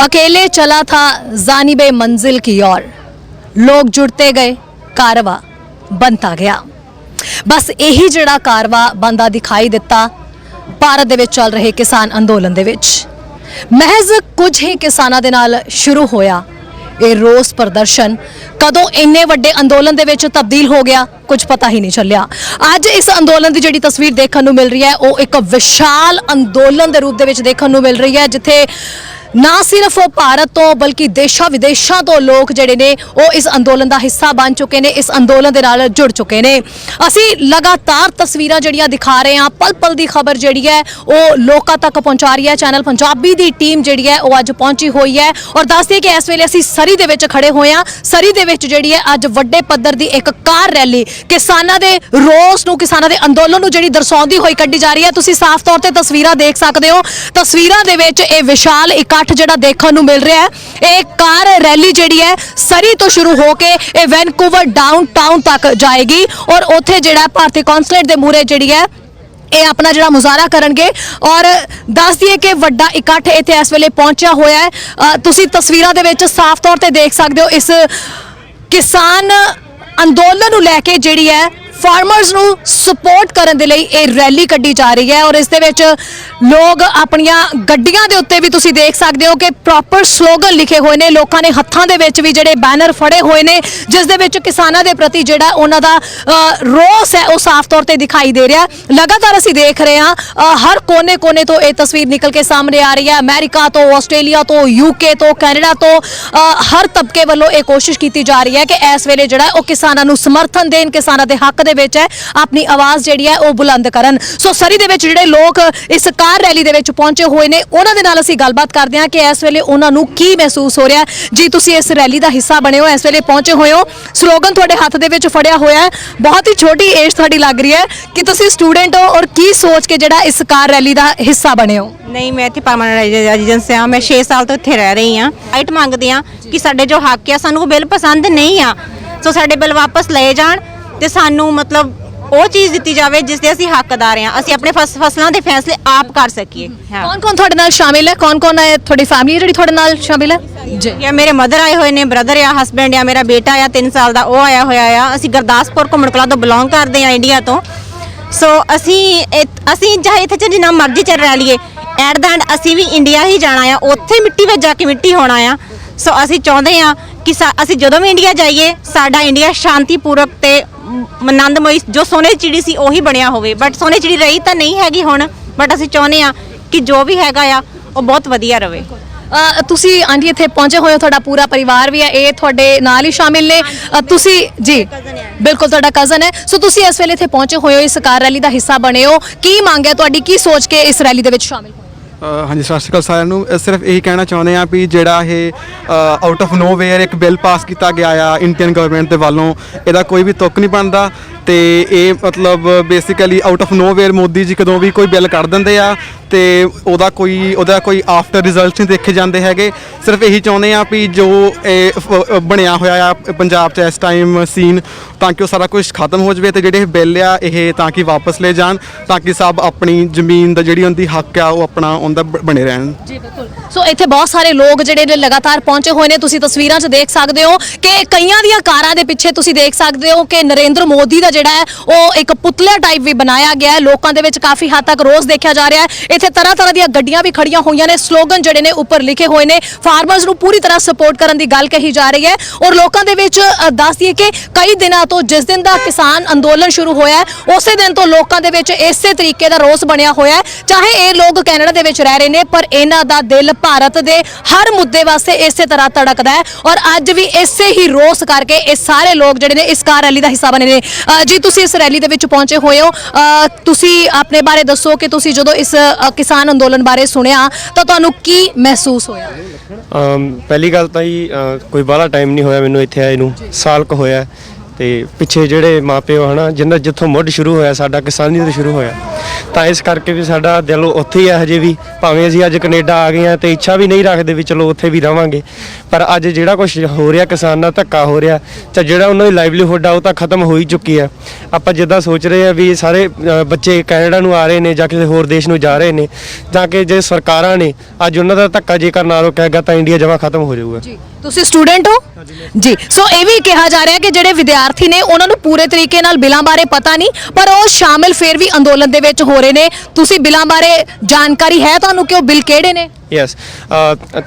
अकेले चला था जानिबे मंजिल की ओर, लोग जुड़ते गए, कारवा बनता गया। बस यही जिहड़ा कारवा बनदा दिखाई दिता ਭਾਰਤ ਦੇ ਵਿੱਚ ਚੱਲ ਰਹੇ ਕਿਸਾਨ ਅੰਦੋਲਨ ਦੇ ਵਿੱਚ। ਮਹਿਜ਼ ਕੁਝ ਹੀ ਕਿਸਾਨਾਂ ਦੇ ਨਾਲ ਸ਼ੁਰੂ ਹੋਇਆ ਇਹ ਰੋਸ ਪ੍ਰਦਰਸ਼ਨ ਕਦੋਂ ਇੰਨੇ ਵੱਡੇ ਅੰਦੋਲਨ ਦੇ ਵਿੱਚ ਤਬਦੀਲ ਹੋ ਗਿਆ, ਕੁਝ ਪਤਾ ਹੀ ਨਹੀਂ ਚੱਲਿਆ। ਅੱਜ ਇਸ ਅੰਦੋਲਨ ਦੀ ਜਿਹੜੀ ਤਸਵੀਰ ਦੇਖਣ ਨੂੰ ਮਿਲ ਰਹੀ ਹੈ ਉਹ ਇੱਕ ਵਿਸ਼ਾਲ ਅੰਦੋਲਨ ਦੇ ਰੂਪ ਦੇ ਵਿੱਚ ਦੇਖਣ ਨੂੰ ਮਿਲ ਰਹੀ ਹੈ, ਜਿੱਥੇ ना सिर्फ भारत तो बल्कि देशों विदेशों तो लोग जिहड़े ने वो इस अंदोलन का हिस्सा बन चुके हैं, इस अंदोलन के नाल जुड़ चुके हैं। असी लगातार तस्वीरां जिहड़ियां दिखा रहे हैं, पल पल की खबर जिहड़ी है वो लोगों तक पहुँचा रही है। चैनल पंजाबी की टीम जिहड़ी है वो अज पहुंची हुई है और दस दिए कि इस वेले असी सरी दे विच खड़े हुए हैं। सरी दे विच जिहड़ी है अज वड्डे पद्धर की एक कार रैली किसानां दे रोस नूं, किसानां दे अंदोलन नूं जिहड़ी दर्शाउंदी होई कड्ढी जा रही है। तुसीं साफ तौर ते तस्वीरां देख सकदे हो। तस्वीरां दे विच इह विशाल इकट्ठ ਜਿਹੜਾ ਦੇਖਣ ਨੂੰ ਮਿਲ ਰਿਹਾ ਹੈ, ਇਹ ਕਾਰ ਰੈਲੀ ਜਿਹੜੀ ਹੈ ਸਰੀ ਤੋਂ ਸ਼ੁਰੂ ਹੋ ਕੇ ਇਹ ਵੈਨਕੂਵਰ ਡਾਊਨਟਾਊਨ ਤੱਕ ਜਾਏਗੀ ਔਰ ਉੱਥੇ ਜਿਹੜਾ ਭਾਰਤੀ ਕੌਂਸਲੇਟ ਦੇ ਮੂਹਰੇ ਜਿਹੜੀ ਹੈ ਇਹ ਆਪਣਾ ਜਿਹੜਾ ਮੁਜ਼ਾਹਰਾ ਕਰਨਗੇ। ਔਰ ਦੱਸ ਦਈਏ ਕਿ ਵੱਡਾ ਇਕੱਠ ਇੱਥੇ ਇਸ ਵੇਲੇ ਪਹੁੰਚਿਆ ਹੋਇਆ ਹੈ। ਤੁਸੀਂ ਤਸਵੀਰਾਂ ਦੇ ਵਿੱਚ ਸਾਫ਼ ਤੌਰ ਤੇ ਦੇਖ ਸਕਦੇ ਹੋ ਇਸ ਕਿਸਾਨ ਅੰਦੋਲਨ ਨੂੰ ਲੈ ਕੇ ਜਿਹੜੀ ਹੈ फार्मर्स ਨੂੰ सपोर्ट करने ਦੇ ਲਈ ਇਹ रैली ਕੱਢੀ जा रही है और इस ਦੇ ਵਿੱਚ ਲੋਕ ਆਪਣੀਆਂ ਗੱਡੀਆਂ ਦੇ ਉੱਤੇ ਵੀ ਤੁਸੀਂ ਦੇਖ ਸਕਦੇ ਹੋ ਕਿ ਪ੍ਰੋਪਰ ਸਲੋਗਨ ਲਿਖੇ ਹੋਏ ਨੇ। ਲੋਕਾਂ ਨੇ ਹੱਥਾਂ ਦੇ ਵਿੱਚ ਵੀ ਜਿਹੜੇ ਬੈਨਰ ਫੜੇ ਹੋਏ ਨੇ ਜਿਸ ਦੇ ਵਿੱਚ ਕਿਸਾਨਾਂ ਦੇ ਪ੍ਰਤੀ ਜਿਹੜਾ ਉਹਨਾਂ ਦਾ ਰੋਸ ਹੈ ਉਹ ਸਾਫ਼ ਤੌਰ ਤੇ ਦਿਖਾਈ ਦੇ ਰਿਹਾ। ਲਗਾਤਾਰ ਅਸੀਂ ਦੇਖ ਰਹੇ ਹਾਂ ਹਰ ਕੋਨੇ-ਕੋਨੇ ਤੋਂ ਇਹ ਤਸਵੀਰ ਨਿਕਲ ਕੇ ਸਾਹਮਣੇ ਆ ਰਹੀ ਹੈ। ਅਮਰੀਕਾ ਤੋਂ, ਆਸਟ੍ਰੇਲੀਆ ਤੋਂ, यूके ਤੋਂ, ਕੈਨੇਡਾ ਤੋਂ ਹਰ ਤਬਕੇ ਵੱਲੋਂ ਇਹ ਕੋਸ਼ਿਸ਼ ਕੀਤੀ ਜਾ ਰਹੀ ਹੈ ਕਿ ਇਸ ਵੇਲੇ ਜਿਹੜਾ ਉਹ ਕਿਸਾਨਾਂ ਨੂੰ ਸਮਰਥਨ ਦੇਣ, ਕਿਸਾਨਾਂ ਦੇ ਹੱਕ ਦੇ ਵਿੱਚ ਹੈ ਆਪਣੀ ਆਵਾਜ਼ ਜਿਹੜੀ ਹੈ ਉਹ ਬੁਲੰਦ ਕਰਨ। ਸੋ ਸਰੀ ਦੇ ਵਿੱਚ ਜਿਹੜੇ ਲੋਕ ਇਸ ਕਾਰ ਰੈਲੀ ਦੇ ਵਿੱਚ ਪਹੁੰਚੇ ਹੋਏ ਨੇ ਉਹਨਾਂ ਦੇ ਨਾਲ ਅਸੀਂ ਗੱਲਬਾਤ ਕਰਦੇ ਹਾਂ ਕਿ ਇਸ ਵੇਲੇ ਉਹਨਾਂ ਨੂੰ ਕੀ ਮਹਿਸੂਸ ਹੋ ਰਿਹਾ ਜੀ। ਤੁਸੀਂ ਇਸ ਰੈਲੀ ਦਾ ਹਿੱਸਾ ਬਣੇ ਹੋ, ਇਸ ਵੇਲੇ ਪਹੁੰਚੇ ਹੋਏ ਹੋ, ਸਲੋਗਨ ਤੁਹਾਡੇ ਹੱਥ ਦੇ ਵਿੱਚ ਫੜਿਆ ਹੋਇਆ ਹੈ, ਬਹੁਤ ਹੀ ਛੋਟੀ ਏਜ ਤੁਹਾਡੀ ਲੱਗ ਰਹੀ ਹੈ ਕਿ ਤੁਸੀਂ ਸਟੂਡੈਂਟ ਹੋ ਔਰ ਕੀ ਸੋਚ ਕੇ ਜਿਹੜਾ ਇਸ ਕਾਰ ਰੈਲੀ ਦਾ ਹਿੱਸਾ ਬਣੇ ਹੋ? नहीं, मैं इतनी परमानेंट रेजिडेंस से हाँ, मैं 6 साल तो इत्थे रह रही हाँ। राइट मंगते हैं कि साडे जो हक है सानू बिल पसंद नहीं आ, सो साडे बिल वापस ले जाण ते सानू मतलब ਉਹ ਚੀਜ਼ ਦਿੱਤੀ ਜਾਵੇ ਜਿਸ ਦੇ ਅਸੀਂ ਹੱਕਦਾਰ ਹਾਂ, ਅਸੀਂ ਆਪਣੇ ਫਸਲਾਂ ਦੇ ਫੈਸਲੇ ਆਪ ਕਰ ਸਕੀਏ। ਕੌਣ ਕੌਣ ਤੁਹਾਡੇ ਨਾਲ ਸ਼ਾਮਿਲ ਹੈ? ਕੌਣ ਕੌਣ ਹੈ ਤੁਹਾਡੀ ਫੈਮਿਲੀ ਜਿਹੜੀ ਤੁਹਾਡੇ ਨਾਲ ਸ਼ਾਮਿਲ ਹੈ? ਜੀ, ਮੇਰੇ ਮਦਰ ਆਏ ਹੋਏ ਨੇ, ਬ੍ਰਦਰ ਆ, ਹਸਬੈਂਡ ਆ, ਮੇਰਾ ਬੇਟਾ ਆ 3 ਸਾਲ ਦਾ, ਉਹ ਆਇਆ ਹੋਇਆ ਆ। ਅਸੀਂ ਗੁਰਦਾਸਪੁਰ ਘੁੰਮਣ ਕਲਾਂ ਤੋਂ ਬਿਲੋਂਗ ਕਰਦੇ ਆ, ਇੰਡੀਆ ਤੋਂ। ਸੋ ਅਸੀਂ ਚਾਹੇ ਇੱਥੇ ਜਿੰਨਾ ਮਰਜ਼ੀ ਚੱਲ ਰਹਿ ਲਈਏ, ਐਟ ਦਾ ਐਂਡ ਅਸੀਂ ਵੀ ਇੰਡੀਆ ਹੀ ਜਾਣਾ ਆ, ਉੱਥੇ ਮਿੱਟੀ ਵਿੱਚ ਜਾ ਕੇ ਮਿੱਟੀ ਹੋਣਾ ਆ। ਸੋ ਅਸੀਂ ਚਾਹੁੰਦੇ ਆ ਕਿ ਅਸੀਂ ਜਦੋਂ ਵੀ ਇੰਡੀਆ ਜਾਈਏ ਸਾਡਾ ਇੰਡੀਆ ਸ਼ਾਂਤੀਪੂਰਕ ਤੇ ਆਨੰਦਮਈ ਜੋ ਸੋਨੇ ਦੀ ਚਿੜੀ ਸੀ ਉਹੀ ਬਣਿਆ ਹੋਵੇ। ਬਟ ਸੋਨੇ ਚਿੜੀ ਰਹੀ ਤਾਂ ਨਹੀਂ ਹੈਗੀ ਹੁਣ, ਬਟ ਅਸੀਂ ਚਾਹੁੰਦੇ ਆ ਕਿ ਜੋ ਵੀ ਹੈਗਾ ਆ ਉਹ ਬਹੁਤ ਵਧੀਆ ਰਵੇ। ਤੁਸੀਂ ਆਂਟੀ ਇੱਥੇ ਪਹੁੰਚੇ ਹੋਏ ਹੋ, ਤੁਹਾਡਾ ਪੂਰਾ ਪਰਿਵਾਰ ਵੀ ਹੈ, ਇਹ ਤੁਹਾਡੇ ਨਾਲ ਹੀ ਸ਼ਾਮਿਲ ਨੇ? ਤੁਸੀਂ ਜੀ ਬਿਲਕੁਲ ਤੁਹਾਡਾ ਕਜ਼ਨ ਹੈ। ਸੋ ਤੁਸੀਂ ਇਸ ਵੇਲੇ ਇੱਥੇ ਪਹੁੰਚੇ ਹੋਏ ਹੋ, ਇਸ ਕਾਰ ਰੈਲੀ ਦਾ ਹਿੱਸਾ ਬਣੇ ਹੋ, ਕੀ ਮੰਗ ਹੈ ਤੁਹਾਡੀ, ਕੀ ਸੋਚ ਕੇ ਇਸ ਰੈਲੀ ਦੇ ਵਿੱਚ ਸ਼ਾਮਿਲ ਹੋਏ? ਹਾਂਜੀ, ਸਤਿ ਸ਼੍ਰੀ ਅਕਾਲ ਸਾਰਿਆਂ ਨੂੰ। ਸਿਰਫ ਇਹੀ ਕਹਿਣਾ ਚਾਹੁੰਦੇ ਆ ਵੀ ਜਿਹੜਾ ਇਹ ਆਊਟ ਆਫ ਨੋਵੇਅਰ ਇੱਕ ਬਿੱਲ ਪਾਸ ਕੀਤਾ ਗਿਆ ਆ ਇੰਡੀਅਨ ਗਵਰਨਮੈਂਟ ਦੇ ਵੱਲੋਂ, ਇਹਦਾ ਕੋਈ ਵੀ ਤੁੱਕ ਨਹੀਂ ਬਣਦਾ ਤੇ ਇਹ ਮਤਲਬ basically out of nowhere Modi ji ਕਦੋਂ ਵੀ ਕੋਈ ਬਿੱਲ ਕੱਢ ਦਿੰਦੇ ਆ ਤੇ ਉਹਦਾ ਕੋਈ ਆਫਟਰ ਰਿਜ਼ਲਟ ਨਹੀਂ ਦੇਖੇ ਜਾਂਦੇ ਹੈਗੇ। ਸਿਰਫ ਇਹੀ ਚਾਹੁੰਦੇ ਆ ਵੀ ਜੋ ਇਹ ਬਣਿਆ ਹੋਇਆ ਆ ਪੰਜਾਬ 'ਚ ਇਸ ਟਾਈਮ ਸੀਨ, ਤਾਂ ਕਿ ਉਹ ਸਾਰਾ ਕੁਝ ਖਤਮ ਹੋ ਜਾਵੇ ਤੇ ਜਿਹੜੇ ਬਿੱਲ ਆ ਇਹ ਤਾਂ ਕਿ ਵਾਪਸ ਲੈ ਜਾਣ, ਤਾਂ ਕਿ ਸਭ ਆਪਣੀ ਜ਼ਮੀਨ ਦਾ ਜਿਹੜੀ ਉਹਦੀ ਹੱਕ ਆ ਉਹ ਆਪਣਾ ਉਹਦਾ ਬਣੇ ਰਹਿਣ। ਜੀ ਬਿਲਕੁਲ। ਸੋ ਇੱਥੇ ਬਹੁਤ ਸਾਰੇ ਲੋਕ ਜਿਹੜੇ ਨੇ ਲਗਾਤਾਰ ਪਹੁੰਚੇ ਹੋਏ ਨੇ। ਤੁਸੀਂ ਤਸਵੀਰਾਂ 'ਚ ਦੇਖ ਸਕਦੇ ਹੋ ਕਿ ਕਈਆਂ ਦੀਆਂ ਕਾਰਾਂ ਦੇ ਪਿੱਛੇ ਤੁਸੀਂ ਦੇਖ ਸਕਦੇ ਹੋ ਕਿ ਨਰਿੰਦਰ ਮੋਦੀ ਦਾ ਜਿਹੜਾ ਹੈ ਉਹ ਇੱਕ ਪੁਤਲਾ ਟਾਈਪ ਵੀ ਬਣਾਇਆ ਗਿਆ ਹੈ। ਲੋਕਾਂ ਦੇ ਵਿੱਚ ਕਾਫੀ ਹੱਦ ਤੱਕ ਰੋਸ ਦੇਖਿਆ ਜਾ ਰਿਹਾ ਹੈ। ਇੱਥੇ ਤਰ੍ਹਾਂ ਤਰ੍ਹਾਂ ਦੀਆਂ ਗੱਡੀਆਂ ਵੀ ਖੜੀਆਂ ਹੋਈਆਂ ਨੇ, ਸਲੋਗਨ ਜਿਹੜੇ ਨੇ ਉੱਪਰ ਲਿਖੇ ਹੋਏ ਨੇ, ਫਾਰਮਰਸ ਨੂੰ ਪੂਰੀ ਤਰ੍ਹਾਂ ਸਪੋਰਟ ਕਰਨ ਦੀ ਗੱਲ ਕਹੀ ਜਾ ਰਹੀ ਹੈ। ਔਰ ਲੋਕਾਂ ਦੇ ਵਿੱਚ ਦੱਸ ਦਈਏ ਕਿ ਕਈ ਦਿਨਾਂ ਤੋਂ ਜਿਸ ਦਿਨ ਦਾ ਕਿਸਾਨ ਅੰਦੋਲਨ ਸ਼ੁਰੂ ਹੋਇਆ ਹੈ ਉਸੇ ਦਿਨ ਤੋਂ ਲੋਕਾਂ ਦੇ ਵਿੱਚ ਇਸੇ ਤਰੀਕੇ ਦਾ ਰੋਸ ਬਣਿਆ ਹੋਇਆ ਹੈ। ਚਾਹੇ ਇਹ ਲੋਕ ਕੈਨੇਡਾ ਦੇ ਵਿੱਚ ਰਹਿ ਰਹੇ ਨੇ ਪਰ ਇਹਨਾਂ ਦਾ ਦਿਲ ਭਾਰਤ ਦੇ ਹਰ ਮੁੱਦੇ ਵਾਸਤੇ ਇਸੇ ਤਰ੍ਹਾਂ ਧੜਕਦਾ ਹੈ ਔਰ ਅੱਜ ਵੀ ਇਸੇ ਹੀ ਰੋਸ ਕਰਕੇ ਇਹ ਸਾਰੇ ਲੋਕ ਜਿਹੜੇ ਨੇ ਇਸ ਕਾਰ ਰੈਲੀ ਦਾ ਹਿੱਸਾ ਬਣੇ ਨੇ। ਜੀ ਤੁਸੀਂ ਇਸ ਰੈਲੀ ਦੇ ਵਿੱਚ ਪਹੁੰਚੇ ਹੋਏ ਹੋ, ਤੁਸੀਂ ਆਪਣੇ ਬਾਰੇ ਦੱਸੋ ਕਿ ਤੁਸੀਂ ਜਦੋਂ ਇਸ ਕਿਸਾਨ ਅੰਦੋਲਨ ਬਾਰੇ ਸੁਣਿਆ ਤਾਂ ਤੁਹਾਨੂੰ ਕੀ ਮਹਿਸੂਸ ਹੋਇਆ? ਪਹਿਲੀ ਗੱਲ ਤਾਂ ਜੀ ਕੋਈ ਬਾਹਲਾ ਟਾਈਮ ਨਹੀਂ ਹੋਇਆ ਮੈਨੂੰ ਇੱਥੇ ਆਏ ਨੂੰ, ਸਾਲ ਕੁ ਹੋਇਆ ਤੇ ਪਿੱਛੇ ਜਿਹੜੇ ਮਾਪਿਓ ਹਨਾ ਜਿੱਥੋਂ ਮੁੱਢ ਸ਼ੁਰੂ ਹੋਇਆ ਸਾਡਾ ਕਿਸਾਨੀ ਤੋਂ ਸ਼ੁਰੂ ਹੋਇਆ ਤਾਂ ਇਸ ਕਰਕੇ ਵੀ ਸਾਡਾ ਦਿਲ ਉੱਥੇ ਹੀ ਹੈ ਹਜੇ ਵੀ, ਭਾਵੇਂ ਅਸੀਂ ਅੱਜ ਕੈਨੇਡਾ ਆ ਗਏ ਹਾਂ ਤੇ ਇੱਛਾ ਵੀ ਨਹੀਂ ਰੱਖਦੇ ਵੀ ਚਲੋ ਉੱਥੇ ਵੀ ਰਵਾਂਗੇ, ਪਰ ਅੱਜ ਜਿਹੜਾ ਕੁਝ ਹੋ ਰਿਹਾ ਕਿਸਾਨ ਨਾਲ ਧੱਕਾ ਹੋ ਰਿਹਾ ਤਾਂ ਜਿਹੜਾ ਉਹਨਾਂ ਦੀ ਲਾਈਵਲੀਹੁੱਡ ਆ ਉਹ ਤਾਂ ਖਤਮ ਹੋ ਹੀ ਚੁੱਕੀ ਆ। ਆਪਾਂ ਜਿੱਦਾਂ ਸੋਚ ਰਹੇ ਆ ਵੀ ਸਾਰੇ ਬੱਚੇ ਕੈਨੇਡਾ ਨੂੰ ਆ ਰਹੇ ਨੇ ਜਾਂ ਕਿਸੇ ਹੋਰ ਦੇਸ਼ ਨੂੰ ਜਾ ਰਹੇ ਨੇ, ਤਾਂ ਕਿ ਜੇ ਸਰਕਾਰਾਂ ਨੇ ਅੱਜ ਉਹਨਾਂ ਦਾ ਧੱਕਾ ਜੇਕਰ ਨਾ ਰੋਕਿਆਗਾ ਤਾਂ ਇੰਡੀਆ ਜਮਾਂ ਖਤਮ ਹੋ ਜਾਊਗਾ। ਤੁਸੀਂ ਸਟੂਡੈਂਟ ਹੋ ਜੀ, ਸੋ ਇਹ ਵੀ ਕਿਹਾ ਜਾ ਰਿਹਾ ਕਿ ਜਿਹੜੇ ਵਿਦਿਆਰਥੀ ਨੇ ਉਹਨਾਂ ਨੂੰ ਪੂਰੇ ਤਰੀਕੇ ਨਾਲ ਬਿੱਲਾਂ ਬਾਰੇ ਪਤਾ ਨਹੀਂ, ਪਰ ਉਹ ਸ਼ਾਮਿਲ ਫਿਰ ਵੀ ਅੰਦੋਲਨ ਦੇ ਵਿੱਚ ਹੋ ਰਹੇ ਨੇ। ਤੁਸੀਂ ਬਿੱਲਾਂ ਬਾਰੇ ਜਾਣਕਾਰੀ ਹੈ ਤੁਹਾਨੂੰ ਕਿ ਉਹ ਬਿੱਲ ਕਿਹੜੇ ਨੇ? ਯੈਸ,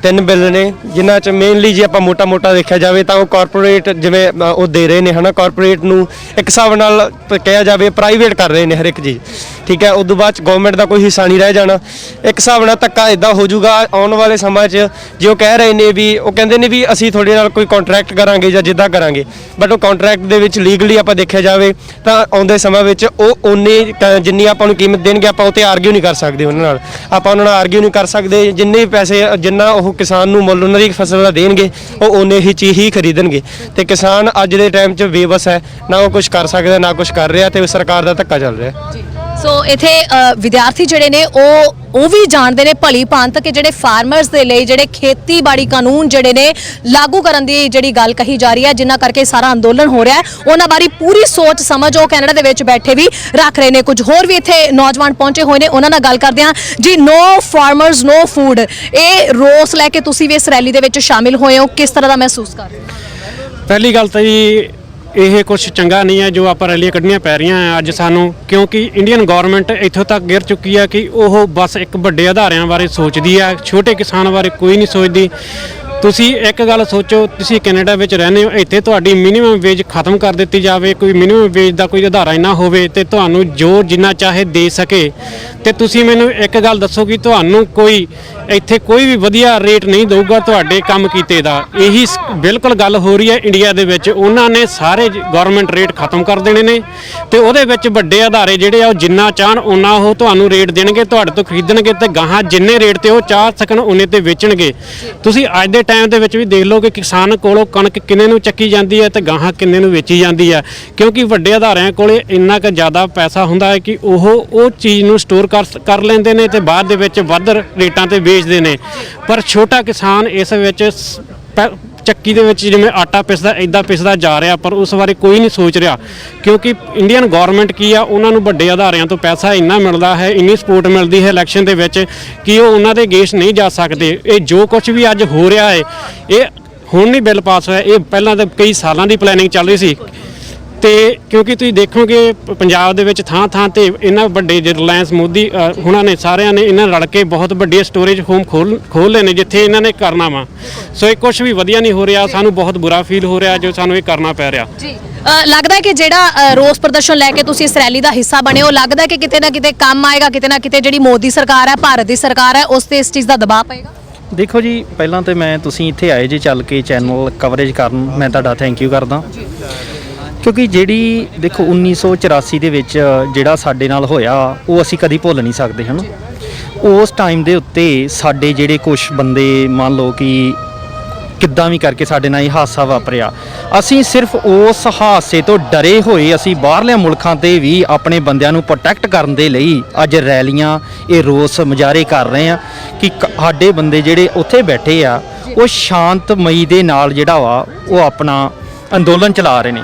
3 ਬਿੱਲ ਨੇ ਜਿਨ੍ਹਾਂ 'ਚ ਮੇਨਲੀ ਜੇ ਆਪਾਂ ਮੋਟਾ ਦੇਖਿਆ ਜਾਵੇ ਤਾਂ ਉਹ ਕਾਰਪੋਰੇਟ ਜਿਵੇਂ ਉਹ ਦੇ ਰਹੇ ਨੇ ਹੈ ਨਾ, ਕਾਰਪੋਰੇਟ ਨੂੰ ਇੱਕ ਹਿਸਾਬ ਨਾਲ ਕਿਹਾ ਜਾਵੇ ਪ੍ਰਾਈਵੇਟ ਕਰ ਰਹੇ ਨੇ ਹਰ ਇੱਕ ਚੀਜ਼, ਠੀਕ ਹੈ। ਉਦੋਂ ਬਾਅਦ 'ਚ ਗਵਰਨਮੈਂਟ ਦਾ ਕੋਈ ਹਿੱਸਾ ਨਹੀਂ ਰਹਿ ਜਾਣਾ। ਇੱਕ ਹਿਸਾਬ ਨਾਲ ਧੱਕਾ ਇਦਾਂ ਹੋ ਜਾਊਗਾ ਆਉਣ ਵਾਲੇ ਸਮਾਂ 'ਚ, ਜੇ ਉਹ ਕਹਿ ਰਹੇ ਨੇ ਵੀ ਉਹ ਕਹਿੰਦੇ ਨੇ ਵੀ ਅਸੀਂ ਤੁਹਾਡੇ ਨਾਲ ਕੋਈ ਕੰਟਰੈਕਟ ਕਰਾਂਗੇ ਜਾਂ ਜਿੱਦਾਂ ਕਰਾਂਗੇ, ਬਟ ਉਹ ਕੰਟਰੈਕਟ ਦੇ ਵਿੱਚ ਲੀਗਲੀ ਆਪਾਂ ਦੇਖਿਆ ਜਾਵੇ ਤਾਂ ਆਉਂਦੇ ਸਮਾਂ ਵਿੱਚ ਉਹ ਓਨੇ ਜਿੰਨੀ ਆਪਾਂ ਨੂੰ ਕੀਮਤ ਦੇਣਗੇ ਆਪਾਂ ਉਹ 'ਤੇ ਆਰਗਿਊ ਨਹੀਂ ਕਰ ਸਕਦੇ ਉਹਨਾਂ ਨਾਲ, ਆਪਾਂ ਉਹਨਾਂ ਨਾਲ ਆਰਗਿਊ ਨਹੀਂ ਕਰ ਸਕਦੇ। ਜਿੰਨੇ ਪੈਸੇ ਜਿੰਨਾ ਉਹ ਕਿਸਾਨ ਨੂੰ ਮੁੱਲ ਉਹਨਾਂ ਦੀ ਫਸਲ ਦਾ ਦੇਣਗੇ ਉਹ ਓਨੇ ਹੀ ਚੀਜ਼ ਹੀ ਖਰੀਦਣਗੇ, ਤੇ ਕਿਸਾਨ ਅੱਜ ਦੇ ਟਾਈਮ 'ਚ ਬੇਬਸ ਹੈ, ਨਾ ਉਹ ਕੁਝ ਕਰ ਸਕਦਾ ਨਾ ਕੁਝ ਕਰ ਰਿਹਾ, ਤੇ ਸਰਕਾਰ ਦਾ ਧੱਕਾ ਚੱਲ ਰਿਹਾ। ਸੋ ਇੱਥੇ ਵਿਦਿਆਰਥੀ ਜਿਹੜੇ ਨੇ ਉਹ ਵੀ ਜਾਣਦੇ ਨੇ ਭਲੀ ਭਾਂਤ ਕਿ ਜਿਹੜੇ ਫਾਰਮਰਸ ਦੇ ਲਈ ਜਿਹੜੇ ਖੇਤੀਬਾੜੀ ਕਾਨੂੰਨ ਜਿਹੜੇ ਨੇ ਲਾਗੂ ਕਰਨ ਦੀ ਜਿਹੜੀ ਗੱਲ ਕਹੀ ਜਾ ਰਹੀ ਹੈ, ਜਿਨ੍ਹਾਂ ਕਰਕੇ ਸਾਰਾ ਅੰਦੋਲਨ ਹੋ ਰਿਹਾ ਹੈ, ਉਹਨਾਂ ਬਾਰੇ ਪੂਰੀ ਸੋਚ ਸਮਝ ਉਹ ਕੈਨੇਡਾ ਦੇ ਵਿੱਚ ਬੈਠੇ ਵੀ ਰੱਖ ਰਹੇ ਨੇ। ਕੁਝ ਹੋਰ ਵੀ ਇੱਥੇ ਨੌਜਵਾਨ ਪਹੁੰਚੇ ਹੋਏ ਨੇ, ਉਹਨਾਂ ਨਾਲ ਗੱਲ ਕਰਦੇ ਹਾਂ ਜੀ। ਨੋ ਫਾਰਮਰਸ ਨੋ ਫੂਡ, ਇਹ ਰੋਸ ਲੈ ਕੇ ਤੁਸੀਂ ਵੀ ਇਸ ਰੈਲੀ ਦੇ ਵਿੱਚ ਸ਼ਾਮਿਲ ਹੋਏ ਹੋ, ਕਿਸ ਤਰ੍ਹਾਂ ਦਾ ਮਹਿਸੂਸ ਕਰ ਰਹੇ ਹੋ? ਪਹਿਲੀ ਗੱਲ ਤਾਂ ਜੀ ਇਹ ਕੁਝ ਚੰਗਾ ਨਹੀਂ ਹੈ ਜੋ ਆਪਾਂ ਰੈਲੀਆਂ ਕੱਢਣੀਆਂ ਪੈ ਰਹੀਆਂ ਆ ਅੱਜ ਸਾਨੂੰ, ਕਿਉਂਕਿ ਇੰਡੀਅਨ ਗਵਰਨਮੈਂਟ ਇੱਥੋਂ ਤੱਕ ਗਿਰ ਚੁੱਕੀ ਹੈ ਕਿ ਉਹ ਬਸ ਇੱਕ ਵੱਡੇ ਅਦਾਰਿਆਂ ਬਾਰੇ ਸੋਚਦੀ ਹੈ, ਛੋਟੇ ਕਿਸਾਨ ਬਾਰੇ ਕੋਈ ਨਹੀਂ ਸੋਚਦੀ। ਤੁਸੀਂ ਇੱਕ ਗੱਲ ਸੋਚੋ, ਤੁਸੀਂ ਕੈਨੇਡਾ ਵਿੱਚ ਰਹਿੰਦੇ ਹੋ, ਇੱਥੇ ਤੁਹਾਡੀ ਮਿਨੀਮਮ ਵੇਜ ਖਤਮ ਕਰ ਦਿੱਤੀ ਜਾਵੇ, ਕੋਈ ਮਿਨੀਮਮ ਵੇਜ ਦਾ ਕੋਈ ਅਧਾਰਾ ਹੀ ਨਾ ਹੋਵੇ ਤੇ ਤੁਹਾਨੂੰ ਜੋ ਜਿੰਨਾ ਚਾਹੇ ਦੇ ਸਕੇ, ਤੇ ਤੁਸੀਂ ਮੈਨੂੰ ਇੱਕ ਗੱਲ ਦੱਸੋ ਕਿ ਤੁਹਾਨੂੰ ਕੋਈ ਇੱਥੇ ਕੋਈ ਵੀ ਵਧੀਆ ਰੇਟ ਨਹੀਂ ਦਊਗਾ ਤੁਹਾਡੇ ਕੰਮ ਕੀਤੇ ਦਾ। ਇਹੀ ਬਿਲਕੁਲ ਗੱਲ ਹੋ ਰਹੀ ਹੈ ਇੰਡੀਆ ਦੇ ਵਿੱਚ, ਉਹਨਾਂ ਨੇ ਸਾਰੇ ਗਵਰਨਮੈਂਟ ਰੇਟ ਖਤਮ ਕਰ ਦੇਣੇ ਨੇ ਤੇ ਉਹਦੇ ਵਿੱਚ ਵੱਡੇ ਅਦਾਰੇ ਜਿਹੜੇ ਆ ਉਹ ਜਿੰਨਾ ਚਾਹਣ ਉਹਨਾਂ ਉਹ ਤੁਹਾਨੂੰ ਰੇਟ ਦੇਣਗੇ, ਤੁਹਾਡੇ ਤੋਂ ਖਰੀਦਣਗੇ ਤੇ ਗਾਹਾਂ ਜਿੰਨੇ ਰੇਟ ਤੇ ਉਹ ਚਾਹ ਸਕਣ ਉਹਨੇ ਤੇ ਵੇਚਣਗੇ। ਤੁਸੀਂ ਅੱਜ ਦੇ ਟਾਈਮ ਦੇ ਵਿੱਚ ਵੀ ਦੇਖ ਲਓ ਕਿ ਕਿਸਾਨ ਕੋਲੋਂ ਕਣਕ ਕਿੰਨੇ ਨੂੰ ਚੱਕੀ ਜਾਂਦੀ ਹੈ ਤੇ ਗਾਹਾਂ ਕਿੰਨੇ ਨੂੰ ਵੇਚੀ ਜਾਂਦੀ ਹੈ, ਕਿਉਂਕਿ ਵੱਡੇ ਅਦਾਰਿਆਂ ਕੋਲੇ ਇੰਨਾ ਕੁ ਜ਼ਿਆਦਾ ਪੈਸਾ ਹੁੰਦਾ ਹੈ ਕਿ ਉਹ ਚੀਜ਼ ਨੂੰ ਸਟੋਰ ਕਰ ਲੈਂਦੇ ਨੇ ਤੇ ਬਾਅਦ ਦੇ ਵਿੱਚ ਵੱਧ ਰੇਟਾਂ ਤੇ ਵੇਚਦੇ ਨੇ। ਪਰ ਛੋਟਾ ਕਿਸਾਨ ਇਸ ਵਿੱਚ ਚੱਕੀ ਦੇ ਵਿੱਚ ਜਿਵੇਂ ਆਟਾ ਪਿਸਦਾ ਇਦਾਂ ਪਿਸਦਾ ਜਾ ਰਿਹਾ, ਪਰ ਉਸ ਬਾਰੇ ਕੋਈ ਨਹੀਂ ਸੋਚ ਰਿਹਾ, ਕਿਉਂਕਿ ਇੰਡੀਅਨ ਗਵਰਨਮੈਂਟ ਕੀ ਆ, ਉਹਨਾਂ ਨੂੰ ਵੱਡੇ ਅਦਾਰਿਆਂ ਤੋਂ ਪੈਸਾ ਇੰਨਾ ਮਿਲਦਾ ਹੈ, ਇੰਨੀ ਸਪੋਰਟ ਮਿਲਦੀ ਹੈ ਇਲੈਕਸ਼ਨ ਦੇ ਵਿੱਚ ਕਿ ਉਹ ਉਹਨਾਂ ਦੇ ਅਗੇਂਸਟ ਨਹੀਂ ਜਾ ਸਕਦੇ। ਇਹ ਜੋ ਕੁਝ ਵੀ ਅੱਜ ਹੋ ਰਿਹਾ ਹੈ ਇਹ ਹੁਣ ਨਹੀਂ ਬਿੱਲ ਪਾਸ ਹੋਇਆ, ਇਹ ਪਹਿਲਾਂ ਤਾਂ ਕਈ ਸਾਲਾਂ ਦੀ ਪਲੈਨਿੰਗ ਚੱਲ ਰਹੀ ਸੀ। ਤੇ ਕਿਉਂਕਿ ਤੁਸੀਂ ਦੇਖੋਗੇ ਪੰਜਾਬ ਦੇ ਵਿੱਚ ਥਾਂ ਥਾਂ ਤੇ ਇਹਨਾਂ ਵੱਡੇ ਰਿਲਾਇੰਸ ਮੋਦੀ ਉਹਨਾਂ ਨੇ ਸਾਰਿਆਂ ਨੇ ਇਹਨਾਂ ਰਲ ਕੇ ਬਹੁਤ ਵੱਡੇ ਸਟੋਰੇਜ ਹੋਮ ਖੋਲ ਲਏ ਨੇ ਜਿੱਥੇ ਇਹਨਾਂ ਨੇ ਕਰਨਾ ਵਾ। ਸੋ ਇਹ ਕੁਝ ਵੀ ਵਧੀਆ ਨਹੀਂ ਹੋ ਰਿਹਾ, ਸਾਨੂੰ ਬਹੁਤ ਬੁਰਾ ਫੀਲ ਹੋ ਰਿਹਾ ਜੋ ਸਾਨੂੰ ਇਹ ਕਰਨਾ ਪੈ ਰਿਹਾ ਜੀ। ਲੱਗਦਾ ਹੈ ਕਿ ਜਿਹੜਾ ਰੋਸ ਪ੍ਰਦਰਸ਼ਨ ਲੈ ਕੇ ਤੁਸੀਂ ਇਸ ਰੈਲੀ ਦਾ ਹਿੱਸਾ ਬਣੇ ਹੋ, ਲੱਗਦਾ ਹੈ ਕਿ ਕਿਤੇ ਨਾ ਕਿਤੇ ਕੰਮ ਆਏਗਾ, ਕਿਤੇ ਨਾ ਕਿਤੇ ਜਿਹੜੀ ਮੋਦੀ ਸਰਕਾਰ ਹੈ, ਭਾਰਤ ਦੀ ਸਰਕਾਰ ਹੈ, ਉਸ ਤੇ ਇਸ ਚੀਜ਼ ਦਾ ਦਬਾਅ ਪਏਗਾ? ਦੇਖੋ ਜੀ, ਪਹਿਲਾਂ ਤੇ ਮੈਂ ਤੁਸੀਂ ਇੱਥੇ ਆਏ ਜੇ ਚੱਲ ਕੇ ਚੈਨਲ ਕਵਰੇਜ ਕਰਨ, ਮੈਂ ਤੁਹਾਡਾ ਥੈਂਕ ਯੂ ਕਰਦਾ, ਕਿਉਂਕਿ ਜਿਹੜੀ ਦੇਖੋ 1984 ਦੇ ਵਿੱਚ ਜਿਹੜਾ ਸਾਡੇ ਨਾਲ ਹੋਇਆ ਉਹ ਅਸੀਂ ਕਦੀ ਭੁੱਲ ਨਹੀਂ ਸਕਦੇ ਹਨ। ਉਸ ਟਾਈਮ ਦੇ ਉੱਤੇ ਸਾਡੇ ਜਿਹੜੇ ਕੁਝ ਬੰਦੇ ਮੰਨ ਲਓ ਕਿ ਕਿੱਦਾਂ ਵੀ ਕਰਕੇ ਸਾਡੇ ਨਾਲ ਇਹ ਹਾਦਸਾ ਵਾਪਰਿਆ, ਅਸੀਂ ਸਿਰਫ ਉਸ ਹਾਦਸੇ ਤੋਂ ਡਰੇ ਹੋਏ ਅਸੀਂ ਬਾਹਰਲੇ ਮੁਲਕਾਂ ਤੇ ਵੀ ਆਪਣੇ ਬੰਦਿਆਂ ਨੂੰ ਪ੍ਰੋਟੈਕਟ ਕਰਨ ਦੇ ਲਈ ਅੱਜ ਰੈਲੀਆਂ ਇਹ ਰੋਸ ਮੁਜ਼ਾਹਰੇ ਕਰ ਰਹੇ ਆ ਕਿ ਸਾਡੇ ਬੰਦੇ ਜਿਹੜੇ ਉੱਥੇ ਬੈਠੇ ਆ ਉਹ ਸ਼ਾਂਤਮਈ ਦੇ ਨਾਲ ਜਿਹੜਾ ਵਾ ਉਹ ਆਪਣਾ ਅੰਦੋਲਨ ਚਲਾ ਰਹੇ ਨੇ।